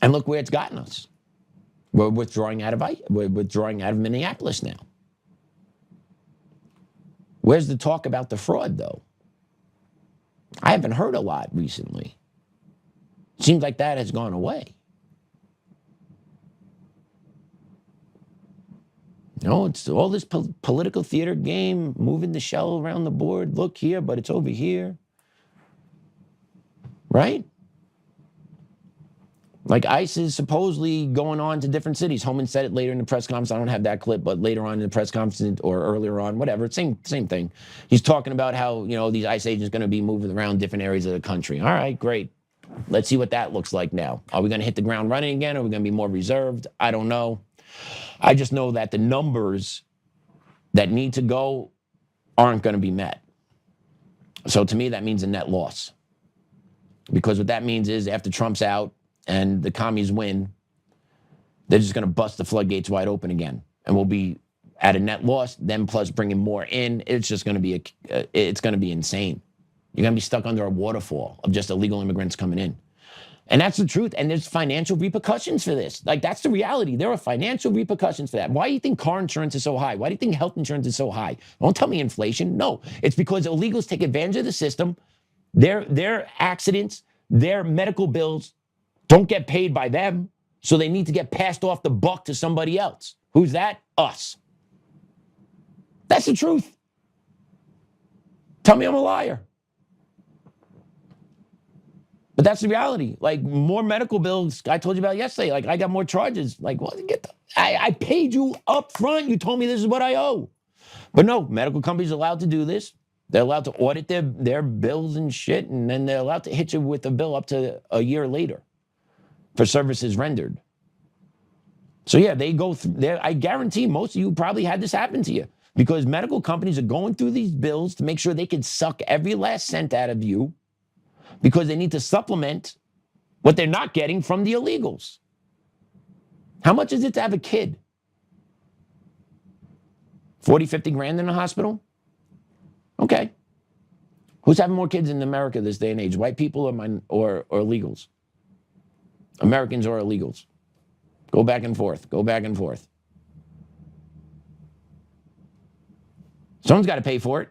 And look where it's gotten us. We're withdrawing out of Minneapolis now. Where's the talk about the fraud, though? I haven't heard a lot recently. Seems like that has gone away. You know, it's all this political theater game, moving the shell around the board. Look here, but it's over here. Right? Like ICE is supposedly going on to different cities. Homan said it later in the press conference. I don't have that clip, but later on in the press conference or earlier on, whatever, same thing. He's talking about how, you know, these ICE agents are going to be moving around different areas of the country. All right, great. Let's see what that looks like now. Are we going to hit the ground running again? Are we going to be more reserved? I don't know. I just know that the numbers that need to go aren't going to be met. So to me, that means a net loss. Because what that means is after Trump's out, and the commies win, they're just going to bust the floodgates wide open again. And we'll be at a net loss, then plus bringing more in. It's just going to be, it's going to be insane. You're going to be stuck under a waterfall of just illegal immigrants coming in. And that's the truth. And there's financial repercussions for this. Like, that's the reality. There are financial repercussions for that. Why do you think car insurance is so high? Why do you think health insurance is so high? Don't tell me inflation. No, it's because illegals take advantage of the system. Their accidents, their medical bills, don't get paid by them, so they need to get passed off the buck to somebody else. Who's that? Us. That's the truth. Tell me I'm a liar. But that's the reality. Like, more medical bills, I told you about yesterday. Like, I got more charges. Like, well, I paid you up front. You told me this is what I owe. But no, medical companies are allowed to do this. They're allowed to audit their bills and shit, and then they're allowed to hit you with a bill up to a year later for services rendered. So yeah, they go through there. I guarantee most of you probably had this happen to you because medical companies are going through these bills to make sure they can suck every last cent out of you because they need to supplement what they're not getting from the illegals. How much is it to have a kid? 40, 50 grand in a hospital? Okay. Who's having more kids in America this day and age? White people or illegals? Americans or illegals? Go back and forth. Go back and forth. Someone's got to pay for it.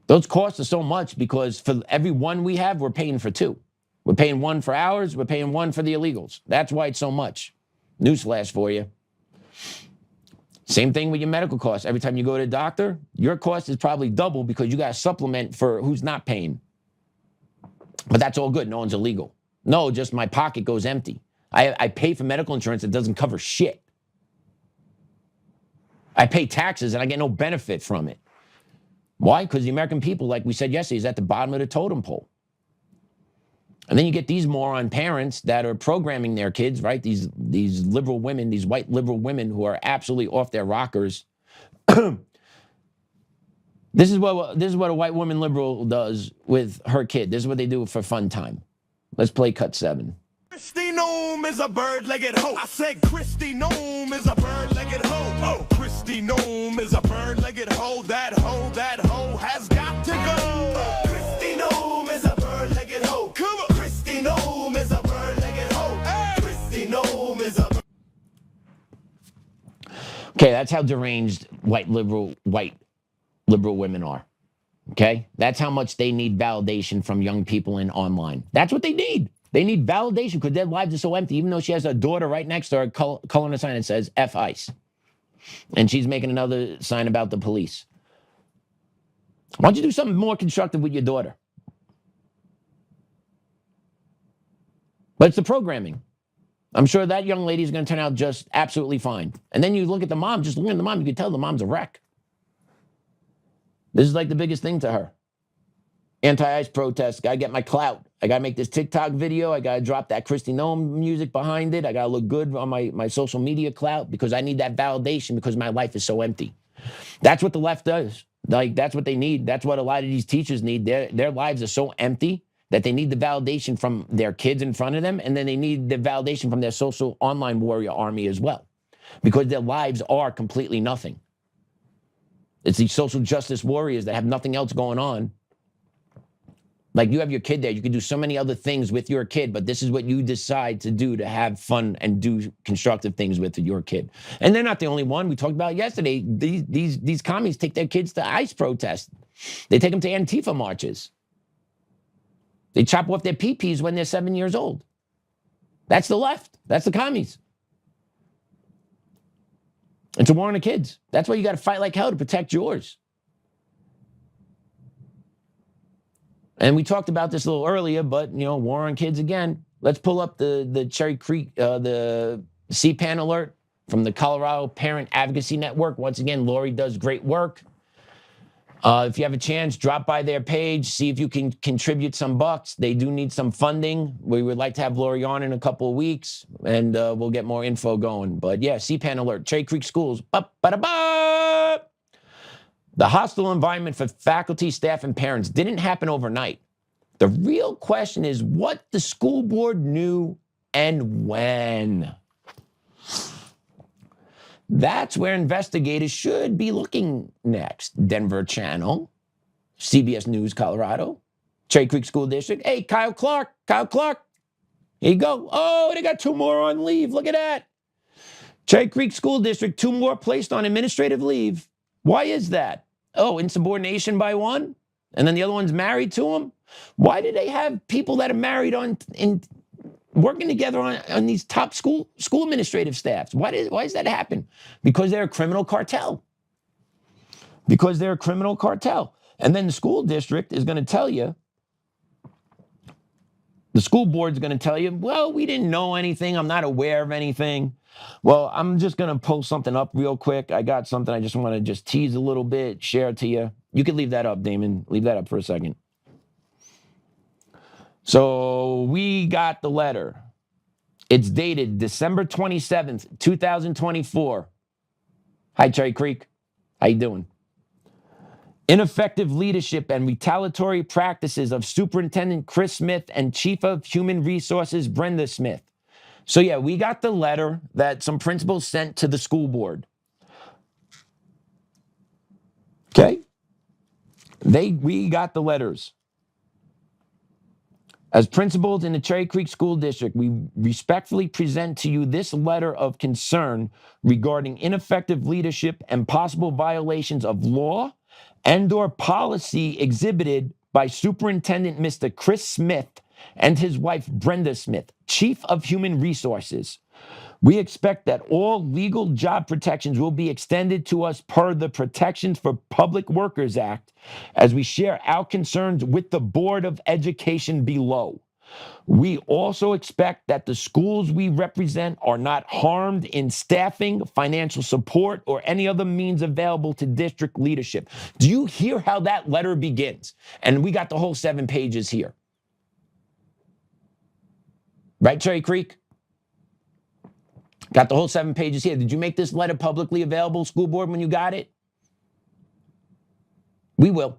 Those costs are so much because for every one we have, we're paying for two. We're paying one for ours. We're paying one for the illegals. That's why it's so much. Newsflash for you. Same thing with your medical costs. Every time you go to the doctor, your cost is probably double because you got to supplement for who's not paying. But that's all good. No one's illegal. No, just my pocket goes empty. I pay for medical insurance that doesn't cover shit. I pay taxes and I get no benefit from it. Why? Because the American people, like we said yesterday, is at the bottom of the totem pole. And then you get these moron parents that are programming their kids, right? These liberal women, these white liberal women who are absolutely off their rockers. This is what a white woman liberal does with her kid. This is what they do for fun time. Let's play cut 7. Christy Noem is a bird-legged hoe. I said Christy Noem is a bird-legged hoe. Oh, Christy Noem is a bird-legged hoe. That hoe has got to go. Christy Noem is a bird-legged hoe. Come on. Christy Noem is a bird-legged hoe. Hey. Christy Noem is a... Okay, that's how deranged white liberal women are. Okay? That's how much they need validation from young people in online. That's what they need. They need validation because their lives are so empty, even though she has a daughter right next to her coloring a sign that says F ICE. And she's making another sign about the police. Why don't you do something more constructive with your daughter? But it's the programming. I'm sure that young lady is going to turn out just absolutely fine. And then you look at the mom, just look at the mom, you can tell the mom's a wreck. This is like the biggest thing to her. Anti-ICE protest, gotta get my clout. I gotta make this TikTok video. I gotta drop that Christy Noem music behind it. I gotta look good on my social media clout because I need that validation because my life is so empty. That's what the left does. Like, that's what they need. That's what a lot of these teachers need. Their lives are so empty that they need the validation from their kids in front of them, and then they need the validation from their social online warrior army as well, because their lives are completely nothing. It's these social justice warriors that have nothing else going on. Like, you have your kid there. You can do so many other things with your kid, but this is what you decide to do to have fun and do constructive things with your kid. And they're not the only one. We talked about yesterday. These commies take their kids to ICE protests. They take them to Antifa marches. They chop off their pee-pees when they're 7 years old. That's the left. That's the commies. It's a war on the kids. That's why you got to fight like hell to protect yours. And we talked about this a little earlier, but, you know, war on kids again. Let's pull up the Cherry Creek, the CPAN alert from the Colorado Parent Advocacy Network. Once again, Lori does great work. If you have a chance, drop by their page, see if you can contribute some bucks. They do need some funding. We would like to have Lori on in a couple of weeks, and we'll get more info going. But yeah, CPAN alert, Cherry Creek Schools. Ba-ba-da-ba! The hostile environment for faculty, staff, and parents didn't happen overnight. The real question is what the school board knew and when. That's where investigators should be looking next. Denver Channel, CBS News Colorado, Cherry Creek School District. Hey, Kyle Clark. Here you go. Oh, they got 2 more on leave. Look at that. Cherry Creek School District, 2 more placed on administrative leave. Why is that? Oh, insubordination by one? And then the other one's married to him? Why do they have people that are married working together on these top school administrative staffs? Why does that happen? Because they're a criminal cartel. And then the school district is going to tell you, the school board's going to tell you, well, we didn't know anything. I'm not aware of anything. Well, I'm just going to pull something up real quick. I got something I just want to tease a little bit, share it to you. You can leave that up, Damon. Leave that up for a second. So we got the letter. It's dated December 27th, 2024. Hi, Cherry Creek. How you doing? Ineffective leadership and retaliatory practices of Superintendent Chris Smith and Chief of Human Resources Brenda Smith. So yeah, we got the letter that some principals sent to the school board. Okay? We got the letters. As principals in the Cherry Creek School District, we respectfully present to you this letter of concern regarding ineffective leadership and possible violations of law and/or policy exhibited by Superintendent Mr. Chris Smith and his wife Brenda Smith, Chief of Human Resources, We expect that all legal job protections will be extended to us per the Protections for Public Workers Act as we share our concerns with the Board of Education below. We also expect that the schools we represent are not harmed in staffing, financial support, or any other means available to district leadership. Do you hear how that letter begins? And we got the whole 7 pages here. Right, Cherry Creek? Got the whole 7 pages here. Did you make this letter publicly available, school board, when you got it? We will.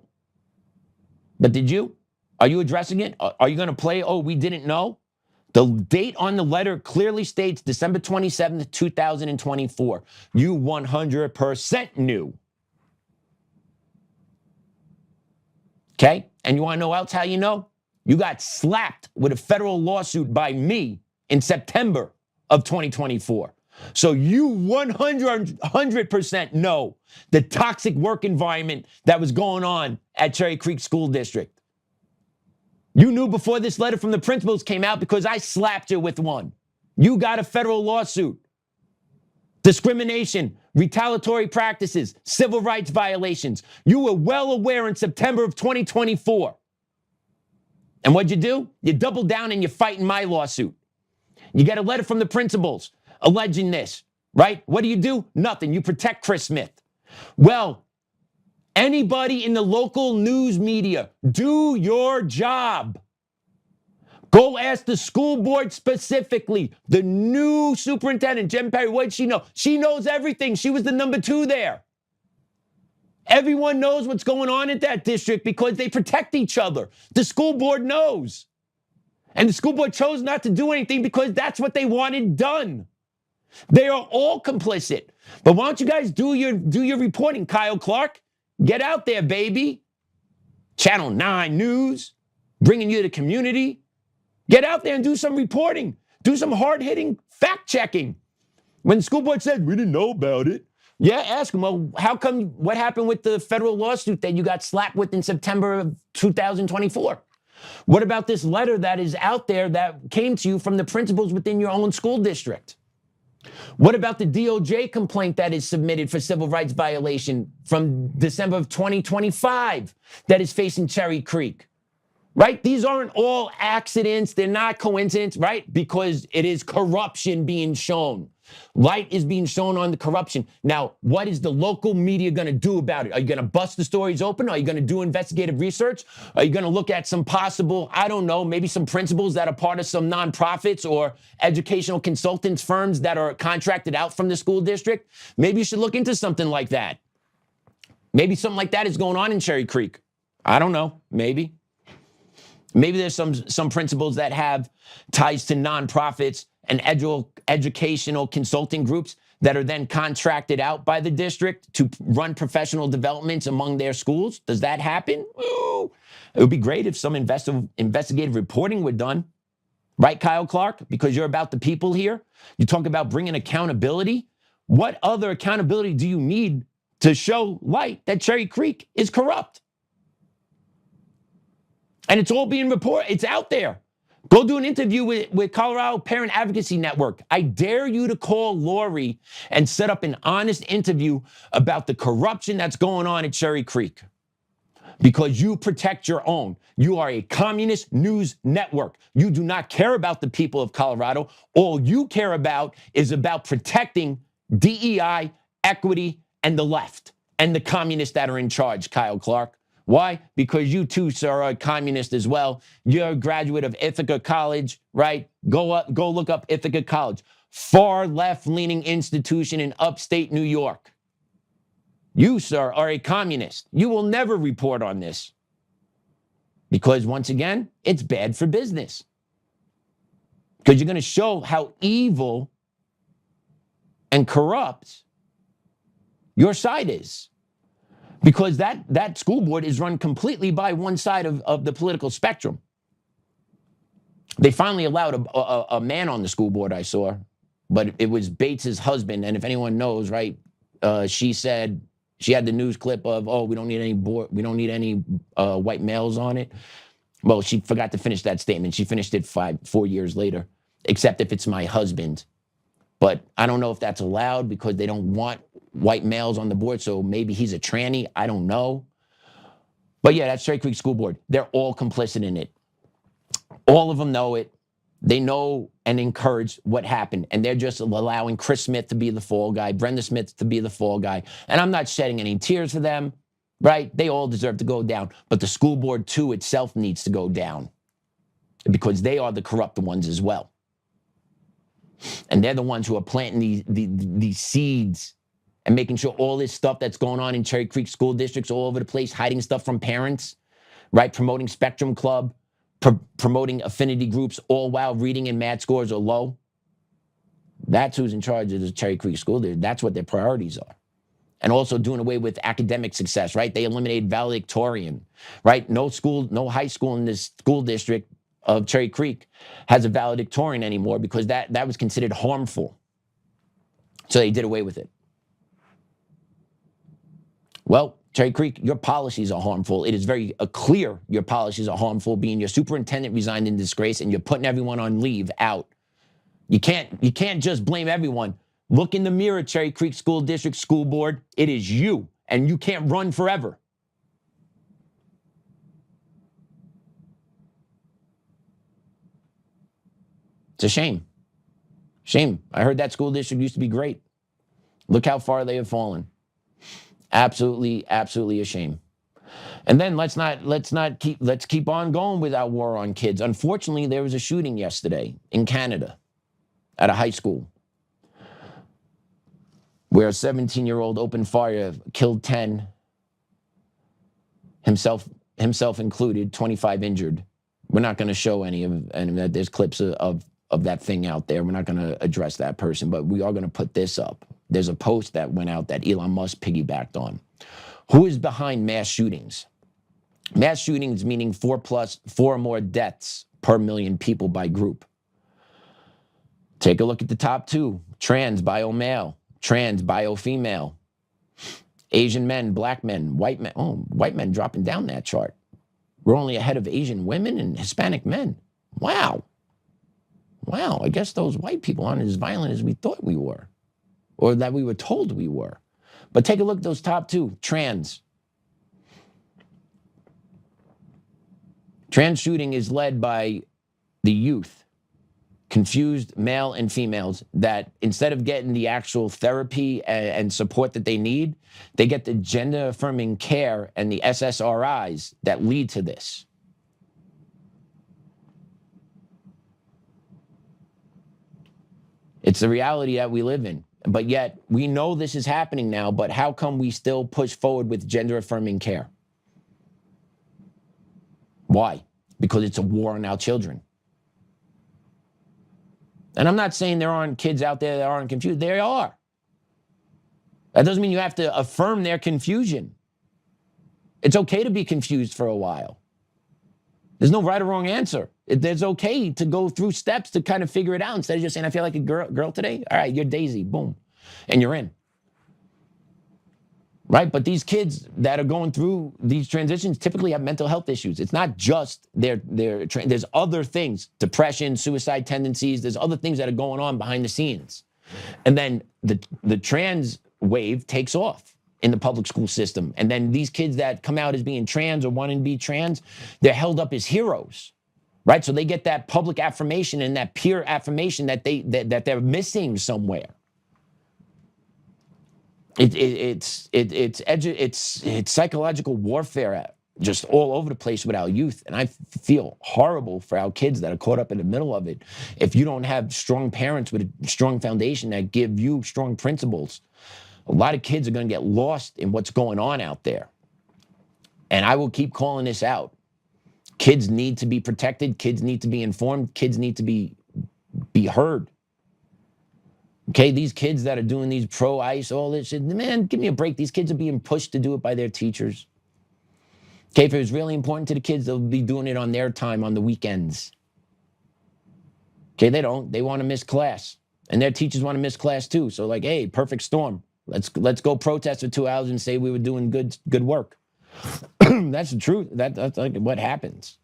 But did you? Are you addressing it? Are you going to play, oh, we didn't know? The date on the letter clearly states December 27th, 2024. You 100% knew. Okay? And you want to know else how you know? You got slapped with a federal lawsuit by me in September of 2024. So you 100% know the toxic work environment that was going on at Cherry Creek School District. You knew before this letter from the principals came out because I slapped you with one. You got a federal lawsuit. Discrimination, retaliatory practices, civil rights violations. You were well aware in September of 2024. And what'd you do? You doubled down and you're fighting my lawsuit. You get a letter from the principals alleging this, right? What do? Nothing. You protect Chris Smith. Well, anybody in the local news media, do your job. Go ask the school board specifically. The new superintendent, Jen Perry, what did she know? She knows everything. She was the number 2 there. Everyone knows what's going on at that district because they protect each other. The school board knows. And the school board chose not to do anything because that's what they wanted done. They are all complicit. But why don't you guys do your reporting, Kyle Clark? Get out there, baby. Channel 9 News, bringing you the community. Get out there and do some reporting. Do some hard-hitting fact-checking. When the school board said, we didn't know about it. Yeah, ask them, well, how come, what happened with the federal lawsuit that you got slapped with in September of 2024? What about this letter that is out there that came to you from the principals within your own school district? What about the DOJ complaint that is submitted for civil rights violation from December of 2025 that is facing Cherry Creek? Right? These aren't all accidents. They're not coincidence, right? Because it is corruption being shown. Light is being shown on the corruption. Now, what is the local media going to do about it? Are you going to bust the stories open? Are you going to do investigative research? Are you going to look at some possible, I don't know, maybe some principals that are part of some nonprofits or educational consultants firms that are contracted out from the school district? Maybe you should look into something like that. Maybe something like that is going on in Cherry Creek. I don't know. Maybe. Maybe there's some principals that have ties to nonprofits and educational consulting groups that are then contracted out by the district to run professional developments among their schools. Does that happen? Ooh, it would be great if some investigative reporting were done. Right, Kyle Clark? Because you're about the people here. You talk about bringing accountability. What other accountability do you need to show light that Cherry Creek is corrupt? And it's all being reported. It's out there. Go do an interview with Colorado Parent Advocacy Network. I dare you to call Lori and set up an honest interview about the corruption that's going on at Cherry Creek. Because you protect your own. You are a communist news network. You do not care about the people of Colorado. All you care about is about protecting DEI, equity, and the left, and the communists that are in charge, Kyle Clark. Why? Because you too, sir, are a communist as well. You're a graduate of Ithaca College, right? Go look up Ithaca College. Far left-leaning institution in upstate New York. You, sir, are a communist. You will never report on this. Because once again, it's bad for business. Because you're going to show how evil and corrupt your side is. Because that school board is run completely by one side of the political spectrum. They finally allowed a man on the school board, I saw, but it was Bates's husband. And if anyone knows, right, she said, she had the news clip of, oh, we don't need any white males on it. Well, she forgot to finish that statement. She finished it 4 years later, except if it's my husband. But I don't know if that's allowed because they don't want white males on the board. So maybe he's a tranny. I don't know. But yeah, that's Cherry Creek School Board. They're all complicit in it. All of them know it. They know and encourage what happened. And they're just allowing Chris Smith to be the fall guy, Brenda Smith to be the fall guy. And I'm not shedding any tears for them, right? They all deserve to go down. But the school board, too, itself needs to go down because they are the corrupt ones as well. And they're the ones who are planting these seeds and making sure all this stuff that's going on in Cherry Creek school districts all over the place, hiding stuff from parents, right? Promoting Spectrum Club, promoting affinity groups, all while reading and math scores are low. That's who's in charge of the Cherry Creek School District. That's what their priorities are. And also doing away with academic success, right? They eliminated valedictorian, right? No high school in this school district of Cherry Creek has a valedictorian anymore because that was considered harmful. So they did away with it. Well, Cherry Creek, your policies are harmful. It is very clear your policies are harmful, being your superintendent resigned in disgrace and you're putting everyone on leave out. You can't just blame everyone. Look in the mirror, Cherry Creek School District School Board. It is you, and you can't run forever. It's a shame. Shame. I heard that school district used to be great. Look how far they have fallen. Absolutely, absolutely a shame. And then let's keep on going with our war on kids. Unfortunately, there was a shooting yesterday in Canada at a high school where a 17-year-old opened fire, killed 10, himself included, 25 injured. We're not going to show any of that. There's clips of that thing out there. We're not going to address that person, but we are going to put this up. There's a post that went out that Elon Musk piggybacked on. Who is behind mass shootings? Mass shootings meaning 4 or more deaths per million people by group. Take a look at the top two. Trans, bio male. Trans, bio female. Asian men, black men, white men. Oh, white men dropping down that chart. We're only ahead of Asian women and Hispanic men. Wow. Wow, I guess those white people aren't as violent as we thought we were, or that we were told we were. But take a look at those top two. Trans. Trans shooting is led by the youth, confused male and females, that instead of getting the actual therapy and support that they need, they get the gender-affirming care and the SSRIs that lead to this. It's the reality that we live in. But yet, we know this is happening now, but how come we still push forward with gender-affirming care? Why? Because it's a war on our children. And I'm not saying there aren't kids out there that aren't confused. There are. That doesn't mean you have to affirm their confusion. It's okay to be confused for a while. There's no right or wrong answer. It's okay to go through steps to kind of figure it out instead of just saying, I feel like a girl today. All right, you're Daisy, boom, and you're in. Right? But these kids that are going through these transitions typically have mental health issues. It's not just there's other things, depression, suicide tendencies. There's other things that are going on behind the scenes. And then the trans wave takes off in the public school system. And then these kids that come out as being trans or wanting to be trans, they're held up as heroes, right? So they get that public affirmation and that peer affirmation that they're missing somewhere. It's psychological warfare just all over the place with our youth. And I feel horrible for our kids that are caught up in the middle of it. If you don't have strong parents with a strong foundation that give you strong principles, a lot of kids are going to get lost in what's going on out there. And I will keep calling this out. Kids need to be protected. Kids need to be informed. Kids need to be heard. Okay, these kids that are doing these pro-ICE, all this shit, man, give me a break. These kids are being pushed to do it by their teachers. Okay, if it was really important to the kids, they'll be doing it on their time, on the weekends. Okay, they don't. They want to miss class. And their teachers want to miss class too. So like, hey, perfect storm. Let's go protest for 2 hours and say we were doing good work. That's the truth. That's like what happens.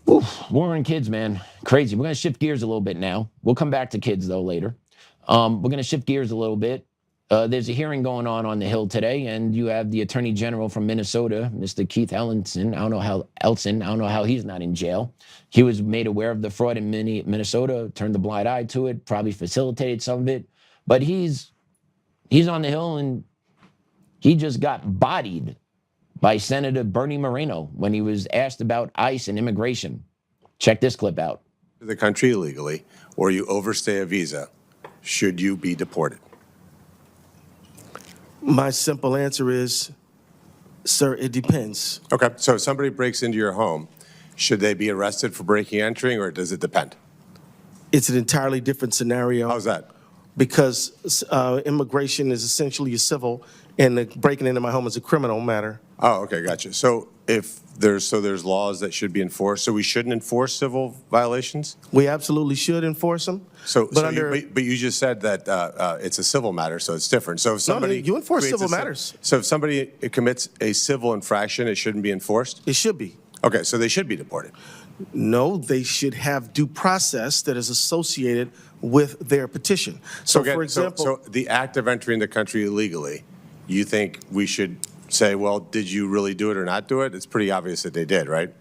Oof, Morin kids, man. Crazy. We're going to shift gears a little bit now. We'll come back to kids, though, later. We're going to shift gears a little bit. There's a hearing going on the Hill today, and you have the Attorney General from Minnesota, Mr. Keith Ellison. I don't know how he's not in jail. He was made aware of the fraud in Minnesota, turned a blind eye to it, probably facilitated some of it. But he's on the Hill, and he just got bodied by Senator Bernie Moreno when he was asked about ICE and immigration. Check this clip out. The country illegally, or you overstay a visa, should you be deported? My simple answer is, sir, it depends. Okay, so if somebody breaks into your home, should they be arrested for breaking and entering, or does it depend? It's an entirely different scenario. How's that? Because immigration is essentially a civil, and the breaking into my home is a criminal matter. Oh, okay, gotcha. So if there's laws that should be enforced, so we shouldn't enforce civil violations? We absolutely should enforce them. But you just said that it's a civil matter, so it's different. So if somebody you enforce civil matters. So if somebody commits a civil infraction, it shouldn't be enforced? It should be. Okay, so they should be deported. No, they should have due process that is associated with their petition. So, okay, for example, so the act of entering the country illegally, you think we should say, well, did you really do it or not do it? It's pretty obvious that they did, right?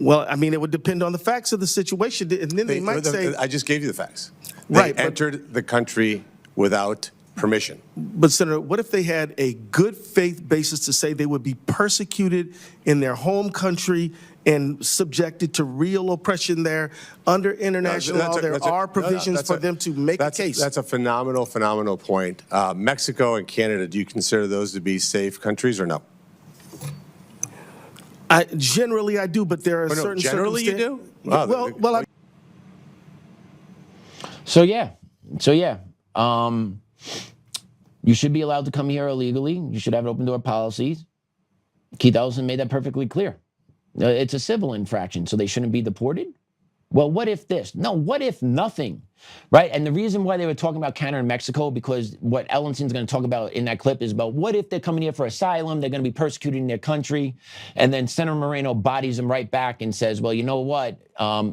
Well, I mean, it would depend on the facts of the situation, and then they might say... I just gave you the facts. Right. They entered the country without permission. But, Senator, what if they had a good faith basis to say they would be persecuted in their home country and subjected to real oppression there under international law? There are provisions for them to make a case. That's a phenomenal point. Mexico and Canada, do you consider those to be safe countries or no? Generally, I do, but there are certain generally you do? Well, So yeah. You should be allowed to come here illegally. You should have an open door policy. Keith Ellison made that perfectly clear. It's a civil infraction, so they shouldn't be deported? Well, what if this? No, what if nothing, right? And the reason why they were talking about Canada and Mexico, because what Ellison's going to talk about in that clip is about what if they're coming here for asylum, they're going to be persecuted in their country, and then Senator Moreno bodies them right back and says, well, you know what?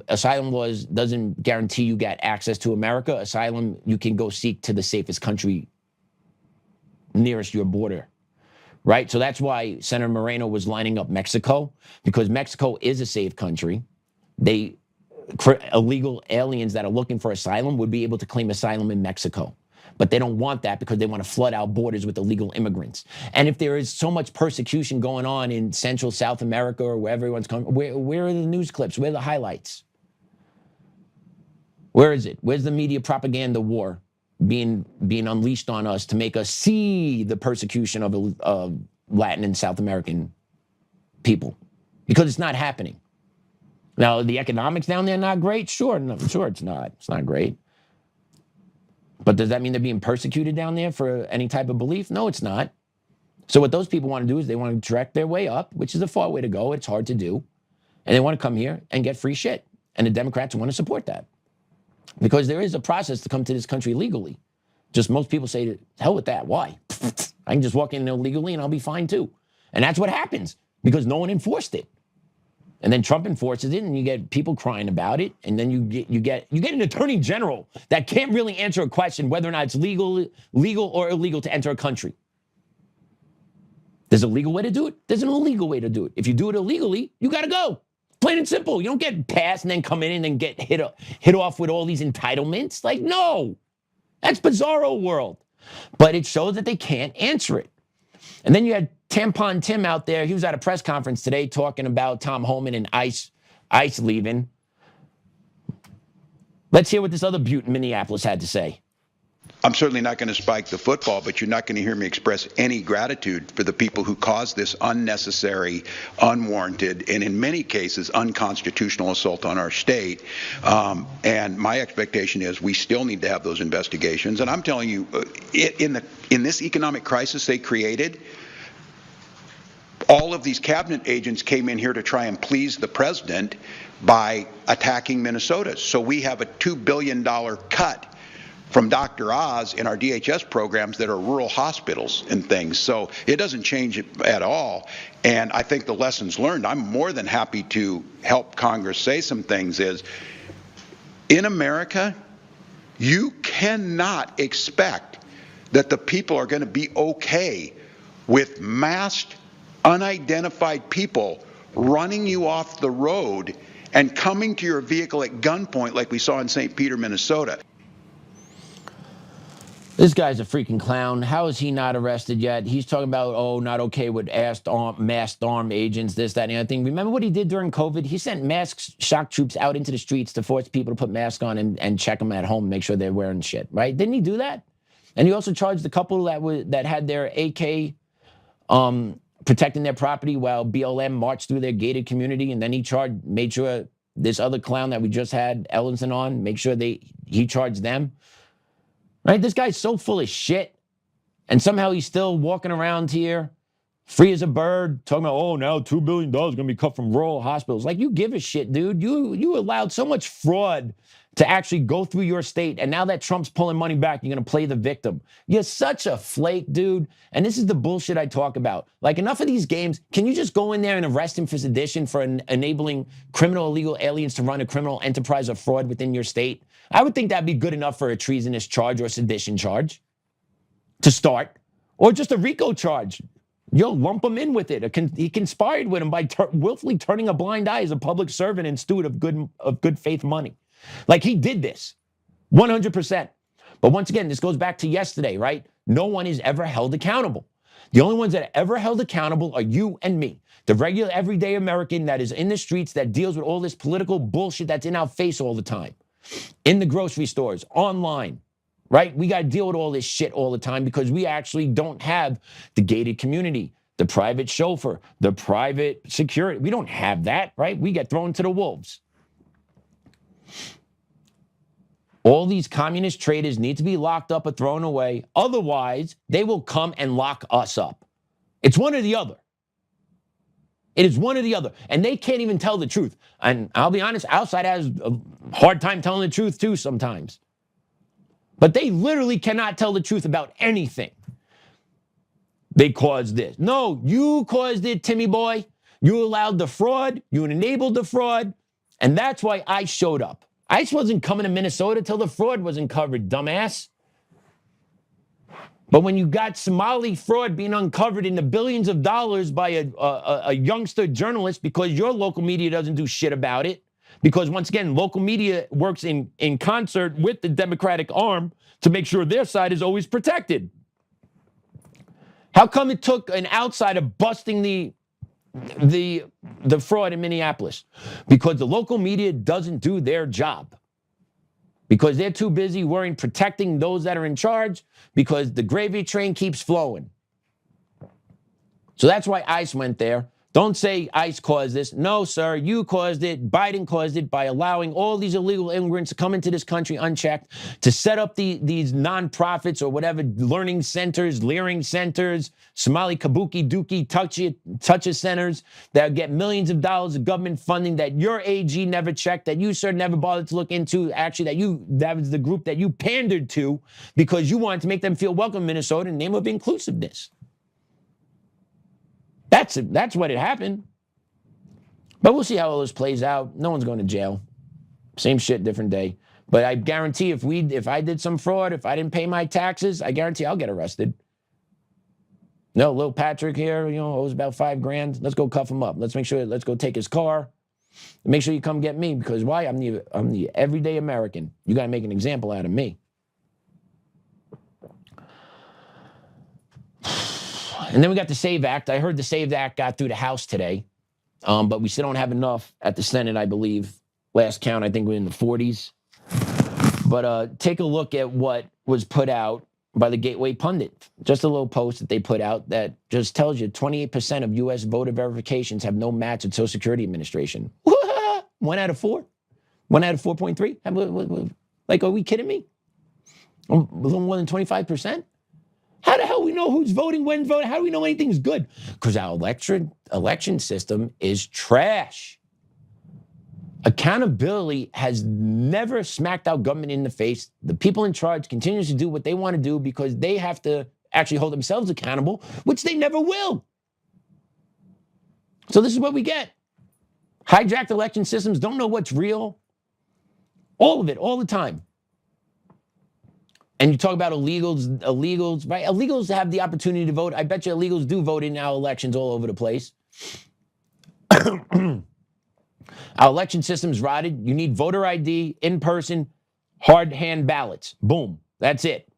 Asylum laws doesn't guarantee you get access to America. Asylum, you can go seek to the safest country nearest your border. Right? So that's why Senator Moreno was lining up Mexico, because Mexico is a safe country. Illegal aliens that are looking for asylum would be able to claim asylum in Mexico. But they don't want that because they want to flood our borders with illegal immigrants. And if there is so much persecution going on in Central South America or where everyone's coming, where are the news clips? Where are the highlights? Where is it? Where's the media propaganda war being unleashed on us to make us see the persecution of Latin and South American people? Because it's not happening. Now, the economics down there not great? Sure, it's not. It's not great. But does that mean they're being persecuted down there for any type of belief? No, it's not. So what those people want to do is they want to direct their way up, which is a far way to go. It's hard to do. And they want to come here and get free shit. And the Democrats want to support that. Because there is a process to come to this country legally. Just most people say, hell with that. Why? I can just walk in illegally and I'll be fine too. And that's what happens because no one enforced it. And then Trump enforces it and you get people crying about it. And then you get an attorney general that can't really answer a question whether or not it's legal or illegal to enter a country. There's a legal way to do it. There's an illegal way to do it. If you do it illegally, you got to go. Plain and simple. You don't get passed and then come in and then get hit off with all these entitlements. Like, no, that's bizarro world. But it shows that they can't answer it. And then you had Tampon Tim out there. He was at a press conference today talking about Tom Homan and ICE leaving. Let's hear what this other beaut in Minneapolis had to say. I'm certainly not going to spike the football, but you're not going to hear me express any gratitude for the people who caused this unnecessary, unwarranted, and in many cases unconstitutional assault on our state. And my expectation is we still need to have those investigations. And I'm telling you, in this economic crisis they created, all of these cabinet agents came in here to try and please the president by attacking Minnesota. So we have a $2 billion cut from Dr. Oz in our DHS programs that are rural hospitals and things. So it doesn't change it at all. And I think the lessons learned, I'm more than happy to help Congress say some things, is in America, you cannot expect that the people are going to be okay with masked, unidentified people running you off the road and coming to your vehicle at gunpoint like we saw in St. Peter, Minnesota. This guy's a freaking clown. How is he not arrested yet? He's talking about, oh, not okay with masked armed agents, this, that, and the other thing. Remember what he did during COVID? He sent masked shock troops out into the streets to force people to put masks on and check them at home, make sure they're wearing shit, right? Didn't he do that? And he also charged the couple that had their AK protecting their property while BLM marched through their gated community. And then he made sure this other clown that we just had Ellison on, make sure he charged them. Right? This guy's so full of shit. And somehow he's still walking around here, free as a bird, talking about, oh, now $2 billion is going to be cut from rural hospitals. Like, you give a shit, dude. You allowed so much fraud to actually go through your state. And now that Trump's pulling money back, you're going to play the victim. You're such a flake, dude. And this is the bullshit I talk about. Like, enough of these games. Can you just go in there and arrest him for sedition for enabling criminal illegal aliens to run a criminal enterprise of fraud within your state? I would think that'd be good enough for a treasonous charge or a sedition charge to start, or just a RICO charge. You'll lump him in with it. He conspired with him by willfully turning a blind eye as a public servant and steward of good faith money. Like, he did this, 100%. But once again, this goes back to yesterday, right? No one is ever held accountable. The only ones that are ever held accountable are you and me, the regular everyday American that is in the streets, that deals with all this political bullshit that's in our face all the time. In the grocery stores, online, right? We got to deal with all this shit all the time because we actually don't have the gated community, the private chauffeur, the private security. We don't have that, right? We get thrown to the wolves. All these communist traitors need to be locked up or thrown away. Otherwise, they will come and lock us up. It's one or the other. It is one or the other. And they can't even tell the truth. And I'll be honest, outside has a hard time telling the truth too sometimes. But they literally cannot tell the truth about anything. They caused this. No, you caused it, Timmy boy. You allowed the fraud. You enabled the fraud. And that's why ICE showed up. ICE wasn't coming to Minnesota till the fraud was uncovered, dumbass. But when you got Somali fraud being uncovered in the billions of dollars by a youngster journalist because your local media doesn't do shit about it, because once again, local media works in concert with the Democratic arm to make sure their side is always protected. How come it took an outsider busting the fraud in Minneapolis? Because the local media doesn't do their job. Because they're too busy worrying, protecting those that are in charge, because the gravy train keeps flowing. So that's why ICE went there. Don't say ICE caused this. No, sir, you caused it. Biden caused it by allowing all these illegal immigrants to come into this country unchecked, to set up these nonprofits or whatever, learning centers, leering centers, Somali kabuki dookie touches centers that get millions of dollars of government funding that your AG never checked, that you, sir, never bothered to look into. Actually, that was the group that you pandered to because you wanted to make them feel welcome in Minnesota in the name of inclusiveness. That's what it happened. But we'll see how all this plays out. No one's going to jail. Same shit, different day. But I guarantee if I did some fraud, if I didn't pay my taxes, I guarantee I'll get arrested. No, little Patrick here, owes about $5,000. Let's go cuff him up. Let's go take his car. Make sure you come get me, because why? I'm the everyday American. You got to make an example out of me. And then we got the SAVE Act. I heard the SAVE Act got through the House today, but we still don't have enough at the Senate, I believe. Last count, I think we're in the 40s. But take a look at what was put out by the Gateway Pundit. Just a little post that they put out that just tells you 28% of U.S. voter verifications have no match at Social Security Administration. 1 out of 4? 1 out of 4.3? Like, are we kidding me? A little more than 25%? How the hell we know who's voting, when's voting? How do we know anything's good? Because our election system is trash. Accountability has never smacked our government in the face. The people in charge continue to do what they want to do because they have to actually hold themselves accountable, which they never will. So this is what we get. Hijacked election systems, don't know what's real. All of it, all the time. And you talk about illegals, right? Illegals have the opportunity to vote. I bet you illegals do vote in our elections all over the place. Our election system's rotted. You need voter ID, in-person, hard hand ballots. Boom. That's it.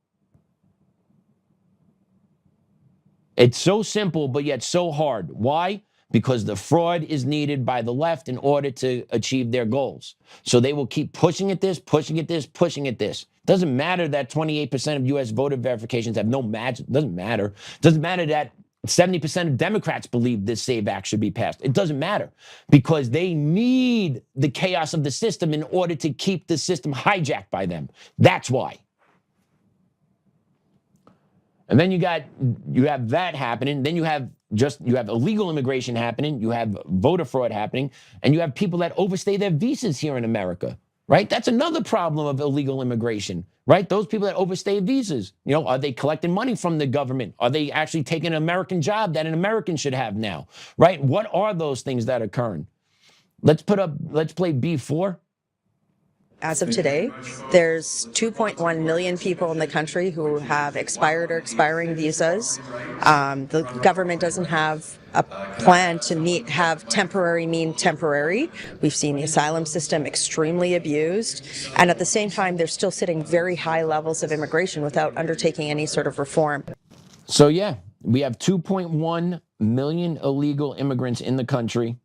It's so simple, but yet so hard. Why? Because the fraud is needed by the left in order to achieve their goals. So they will keep pushing at this, pushing at this, pushing at this. Doesn't matter that 28% of U.S. voter verifications have no match. Doesn't matter. Doesn't matter that 70% of Democrats believe this SAVE Act should be passed. It doesn't matter because they need the chaos of the system in order to keep the system hijacked by them. That's why. And then you have that happening. Then you have illegal immigration happening. You have voter fraud happening, and you have people that overstay their visas here in America. Right? That's another problem of illegal immigration, right? Those people that overstay visas, are they collecting money from the government? Are they actually taking an American job that an American should have now, right? What are those things that are occurring? Let's play B4. As of today, there's 2.1 million people in the country who have expired or expiring visas. The government doesn't have a plan to have temporary mean temporary. We've seen the asylum system extremely abused. And at the same time, they're still sitting very high levels of immigration without undertaking any sort of reform. So yeah, we have 2.1 million illegal immigrants in the country.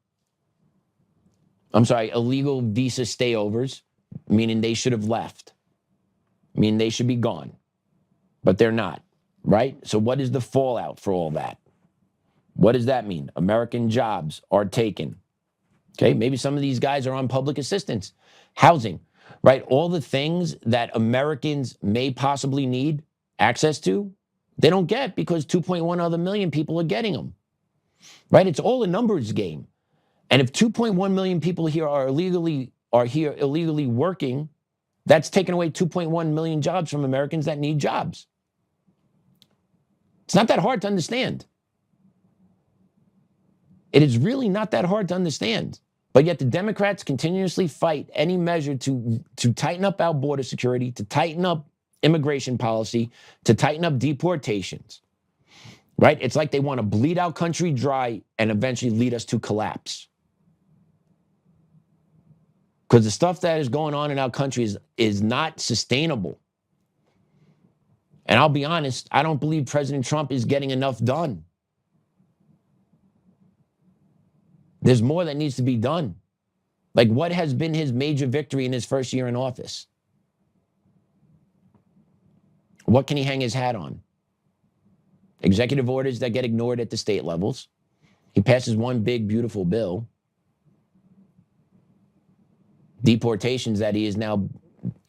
I'm sorry, illegal visa stayovers. Meaning they should have left, meaning they should be gone, but they're not, right? So what is the fallout for all that? What does that mean? American jobs are taken. Okay, maybe some of these guys are on public assistance, housing, right? All the things that Americans may possibly need access to, they don't get because 2.1 other million people are getting them, right? It's all a numbers game. And if 2.1 million people here are here illegally working, that's taken away 2.1 million jobs from Americans that need jobs. It's not that hard to understand. It is really not that hard to understand. But yet the Democrats continuously fight any measure to tighten up our border security, to tighten up immigration policy, to tighten up deportations, right? It's like they want to bleed our country dry and eventually lead us to collapse. Because the stuff that is going on in our country is not sustainable. And I'll be honest, I don't believe President Trump is getting enough done. There's more that needs to be done. Like, what has been his major victory in his first year in office? What can he hang his hat on? Executive orders that get ignored at the state levels. He passes one big, beautiful bill. Deportations that he is now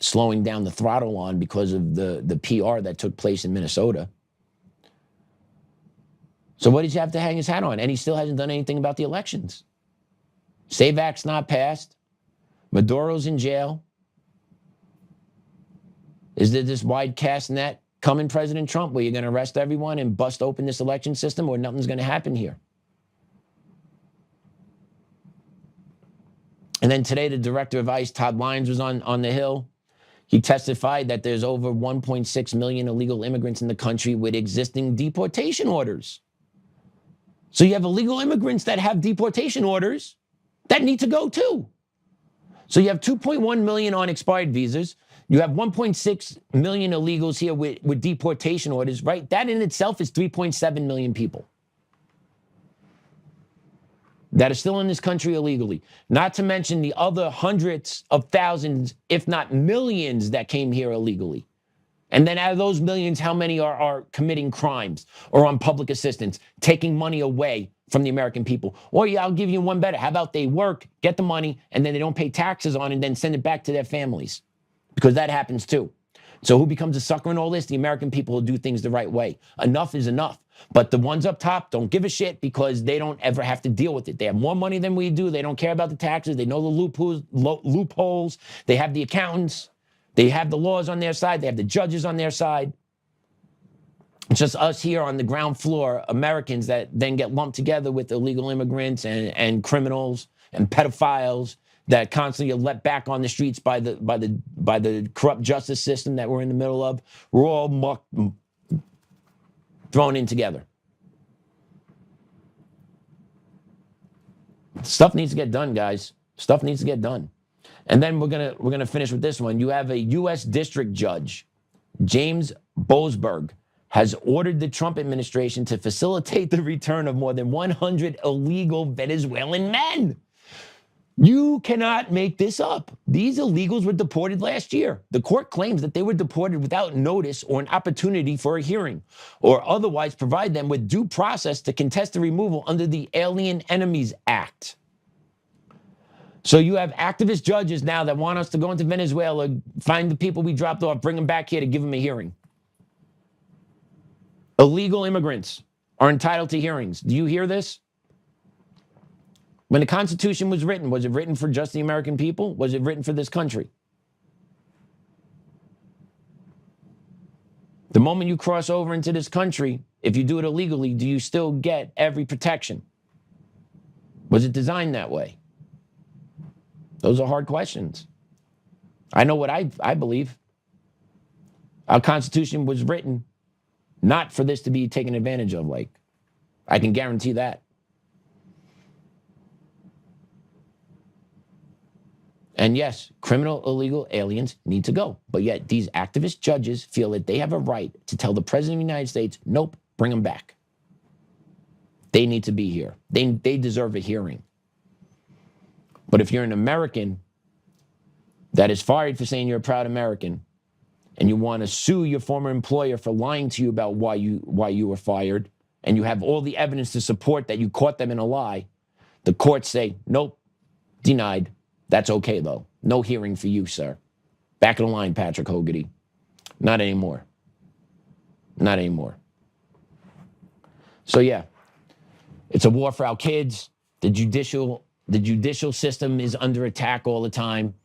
slowing down the throttle on because of the PR that took place in Minnesota. So what does he have to hang his hat on? And he still hasn't done anything about the elections. SAVE Act's not passed. Maduro's in jail. Is there this wide cast net coming, President Trump, where you're going to arrest everyone and bust open this election system, or nothing's going to happen here? And then today, the director of ICE, Todd Lyons, was on the Hill. He testified that there's over 1.6 million illegal immigrants in the country with existing deportation orders. So you have illegal immigrants that have deportation orders that need to go too. So you have 2.1 million on expired visas. You have 1.6 million illegals here with deportation orders, right? That in itself is 3.7 million people that are still in this country illegally. Not to mention the other hundreds of thousands, if not millions, that came here illegally. And then out of those millions, how many are committing crimes or on public assistance, taking money away from the American people? Or yeah, I'll give you one better. How about they work, get the money, and then they don't pay taxes on it and then send it back to their families? Because that happens too. So who becomes a sucker in all this? The American people who do things the right way. Enough is enough. But the ones up top don't give a shit because they don't ever have to deal with it. They have more money than we do. They don't care about the taxes. They know the loopholes. They have the accountants. They have the laws on their side. They have the judges on their side. It's just us here on the ground floor, Americans, that then get lumped together with illegal immigrants and criminals and pedophiles that constantly are let back on the streets by the corrupt justice system that we're in the middle of. We're all thrown in together. Stuff needs to get done, guys. Stuff needs to get done. And then we're gonna finish with this one. You have a U.S. District Judge, James Boasberg, has ordered the Trump administration to facilitate the return of more than 100 illegal Venezuelan men. You cannot make this up. These illegals were deported last year. The court claims that they were deported without notice or an opportunity for a hearing, or otherwise provide them with due process to contest the removal under the Alien Enemies Act. So you have activist judges now that want us to go into Venezuela, find the people we dropped off, bring them back here to give them a hearing. Illegal immigrants are entitled to hearings. Do you hear this? When the Constitution was it written for just the American people? Was it written for this country? The moment you cross over into this country, if you do it illegally, do you still get every protection? Was it designed that way? Those are hard questions. I know what I believe. Our Constitution was written not for this to be taken advantage of, like. I can guarantee that. And yes, criminal illegal aliens need to go. But yet these activist judges feel that they have a right to tell the President of the United States, nope, bring them back. They need to be here. They deserve a hearing. But if you're an American that is fired for saying you're a proud American, and you want to sue your former employer for lying to you about why you were fired, and you have all the evidence to support that you caught them in a lie, the courts say, nope, denied. That's okay, though. No hearing for you, sir. Back of the line, Patrick Hogarty. Not anymore. Not anymore. So, yeah, it's a war for our kids. The judicial system is under attack all the time.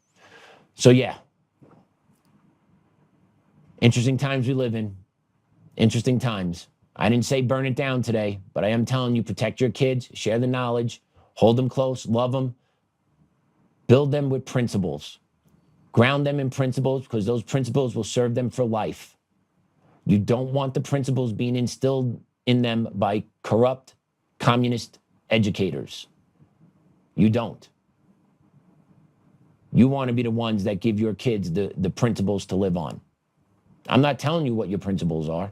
So, yeah. Interesting times we live in. Interesting times. I didn't say burn it down today, but I am telling you, protect your kids, share the knowledge, hold them close, love them, build them with principles, ground them in principles, because those principles will serve them for life. You don't want the principles being instilled in them by corrupt communist educators. You don't. You want to be the ones that give your kids the principles to live on. I'm not telling you what your principles are.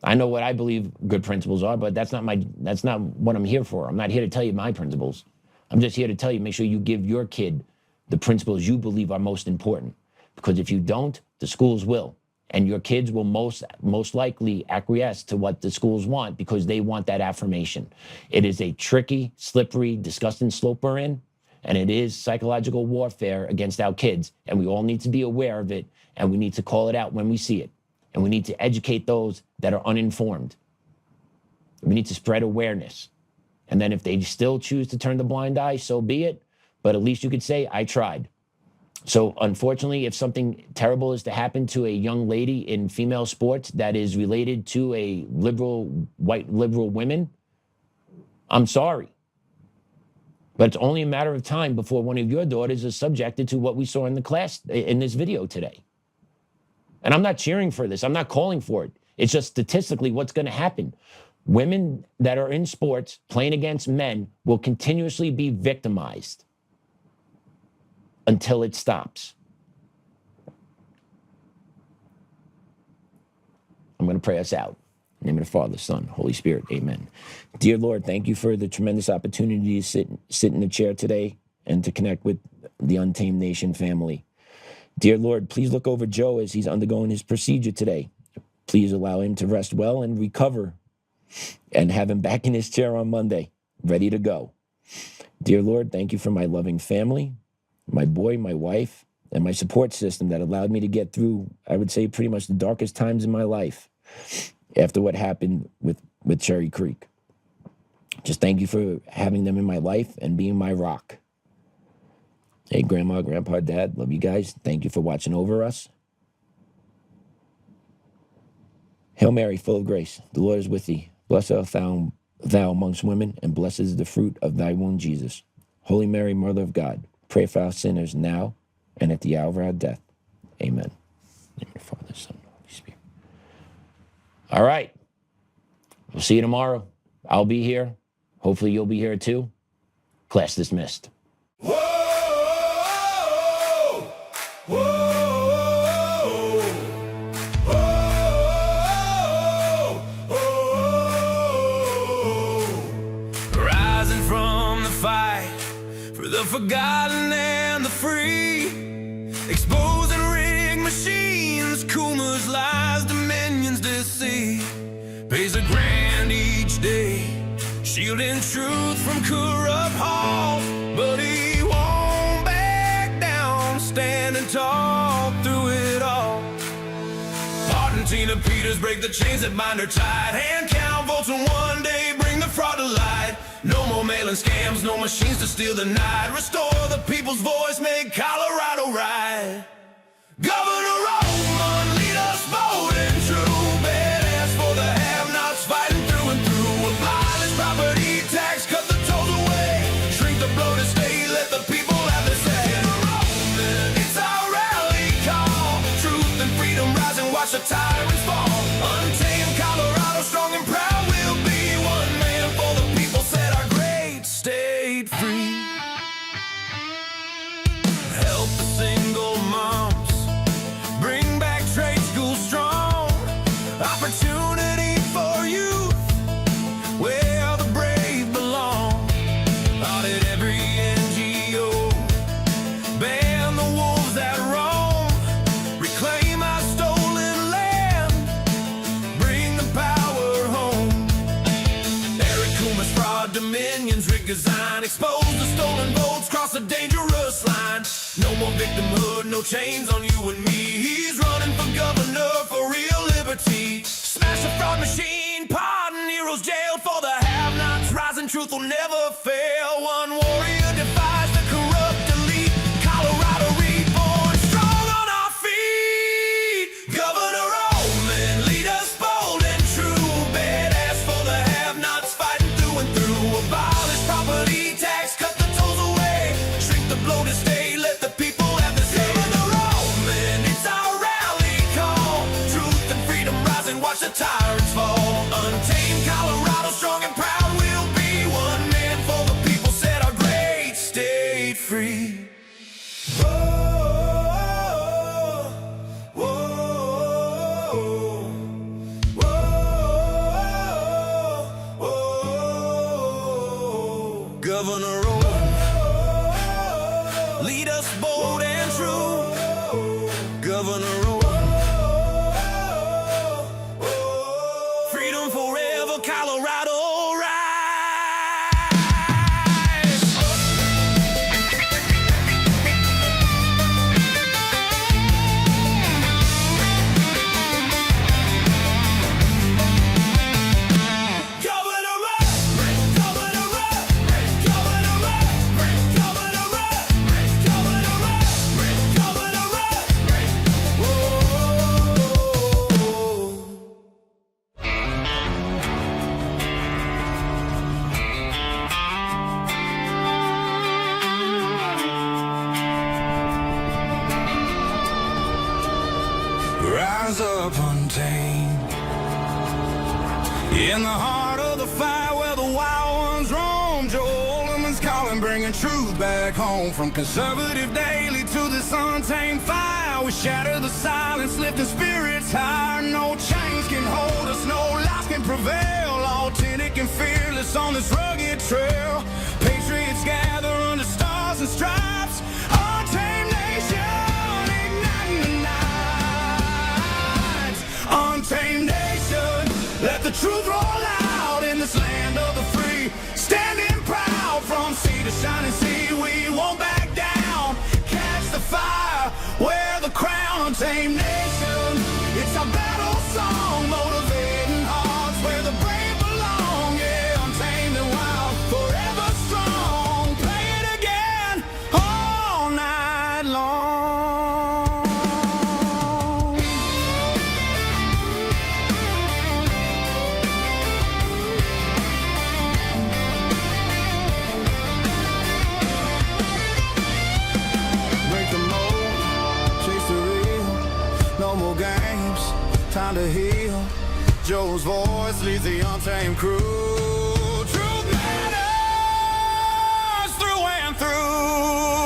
I know what I believe good principles are, but that's not what I'm here for. I'm not here to tell you my principles. I'm just here to tell you, make sure you give your kid the principles you believe are most important. Because if you don't, the schools will. And your kids will most likely acquiesce to what the schools want because they want that affirmation. It is a tricky, slippery, disgusting slope we're in. And it is psychological warfare against our kids. And we all need to be aware of it. And we need to call it out when we see it. And we need to educate those that are uninformed. We need to spread awareness. And then if they still choose to turn the blind eye, so be it. But at least you could say, I tried. So unfortunately, if something terrible is to happen to a young lady in female sports that is related to a white liberal women, I'm sorry. But it's only a matter of time before one of your daughters is subjected to what we saw in the class in this video today. And I'm not cheering for this. I'm not calling for it. It's just statistically what's going to happen. Women that are in sports playing against men will continuously be victimized until it stops. I'm going to pray us out. In the name of the Father, Son, Holy Spirit, amen. Dear Lord, thank you for the tremendous opportunity to sit in the chair today and to connect with the Untamed Nation family. Dear Lord, please look over Joe as he's undergoing his procedure today. Please allow him to rest well and recover and have him back in his chair on Monday, ready to go. Dear Lord, thank you for my loving family, my boy, my wife, and my support system that allowed me to get through, I would say, pretty much the darkest times in my life. after what happened with Cherry Creek. Just thank you for having them in my life and being my rock. Hey, Grandma, Grandpa, Dad, love you guys. Thank you for watching over us. Hail Mary, full of grace, the Lord is with thee. Blessed art thou amongst women, and blessed is the fruit of thy womb, Jesus. Holy Mary, Mother of God, pray for our sinners now and at the hour of our death. Amen. In the Father, Son, and Holy Spirit. All right. We'll see you tomorrow. I'll be here. Hopefully you'll be here too. Class dismissed. Whoa, whoa, whoa. Rising from the fight for the forgotten and the free, exposing rigged machines, Coomers, lies, dominions deceit, pays a grand each day, shielding truth from corrupt halls, but he won't back down, standing tall through it all. Martin, Tina Peters break the chains that bind her tight, hand count votes and one day bring the fraud to light. No more mailing scams, no machines to steal the night, restore the people's voice, make Colorado right. Governor Oltmann, lead us bold and true, badass for the have-nots, fighting through and through. Abolish property tax, cut the tolls away, shrink the bloated state, let the people have their say. It's our rally call, truth and freedom rise and watch the tyrants fall. Untamed Colorado, strong and proud, we'll be one man for the people, set our great state free. Help the single moms, bring back trade school strong, opportunity for youth, where the brave belong. Audit every NGO, ban the wolves that roam, reclaim our stolen land, bring the power home. Eric Coomer's fraud, dominions, rig design, expose the stolen votes, cross the dangerous line. No more victimhood, no chains on you and me. He's running for governor for real liberty. Smash the fraud machine, pardon heroes jailed for the have-nots. Rising truth will never fail. One warrior defies the corrupt elite. Colorado reborn, strong on our feet. Governor Oltmann, lead us bold and true, badass for the have-nots, fighting through and through. Abolish property tax, cut the tolls away, shrink the bloated state, let the people have the say. Governor Oltmann, it's our rally call, truth and freedom rise and watch the tyrants fall. Untamed Colorado, strong and proud, we'll be one man for the people, set our great state free. Whoa, whoa, whoa, whoa. Governor Oltmann, lead us bold and true. Governor Oltmann, freedom forever, Colorado rise. Governor up, governor up, governor up, governor up, governor up, governor up. Whoa. Rise up, untamed, in the heart of the fire where the wild ones roam. Jocelyn's calling, bringing truth back home. From conservative daily to this untamed fire, we shatter the silence, lifting spirits higher. No chains can hold us, no lies can prevail. Authentic and fearless on this rugged trail. Patriots gather under stars and stripes. Untamed nation, igniting the night. Untamed nation, let the truth roll out in this land of the free. Standing proud from sea to shining sea, we won't back down. Catch the fire, wear the crown. Untamed nation, it's our battle song, motivating no games, time to heal. Joe's voice leads the Untamed crew. Truth matters through and through.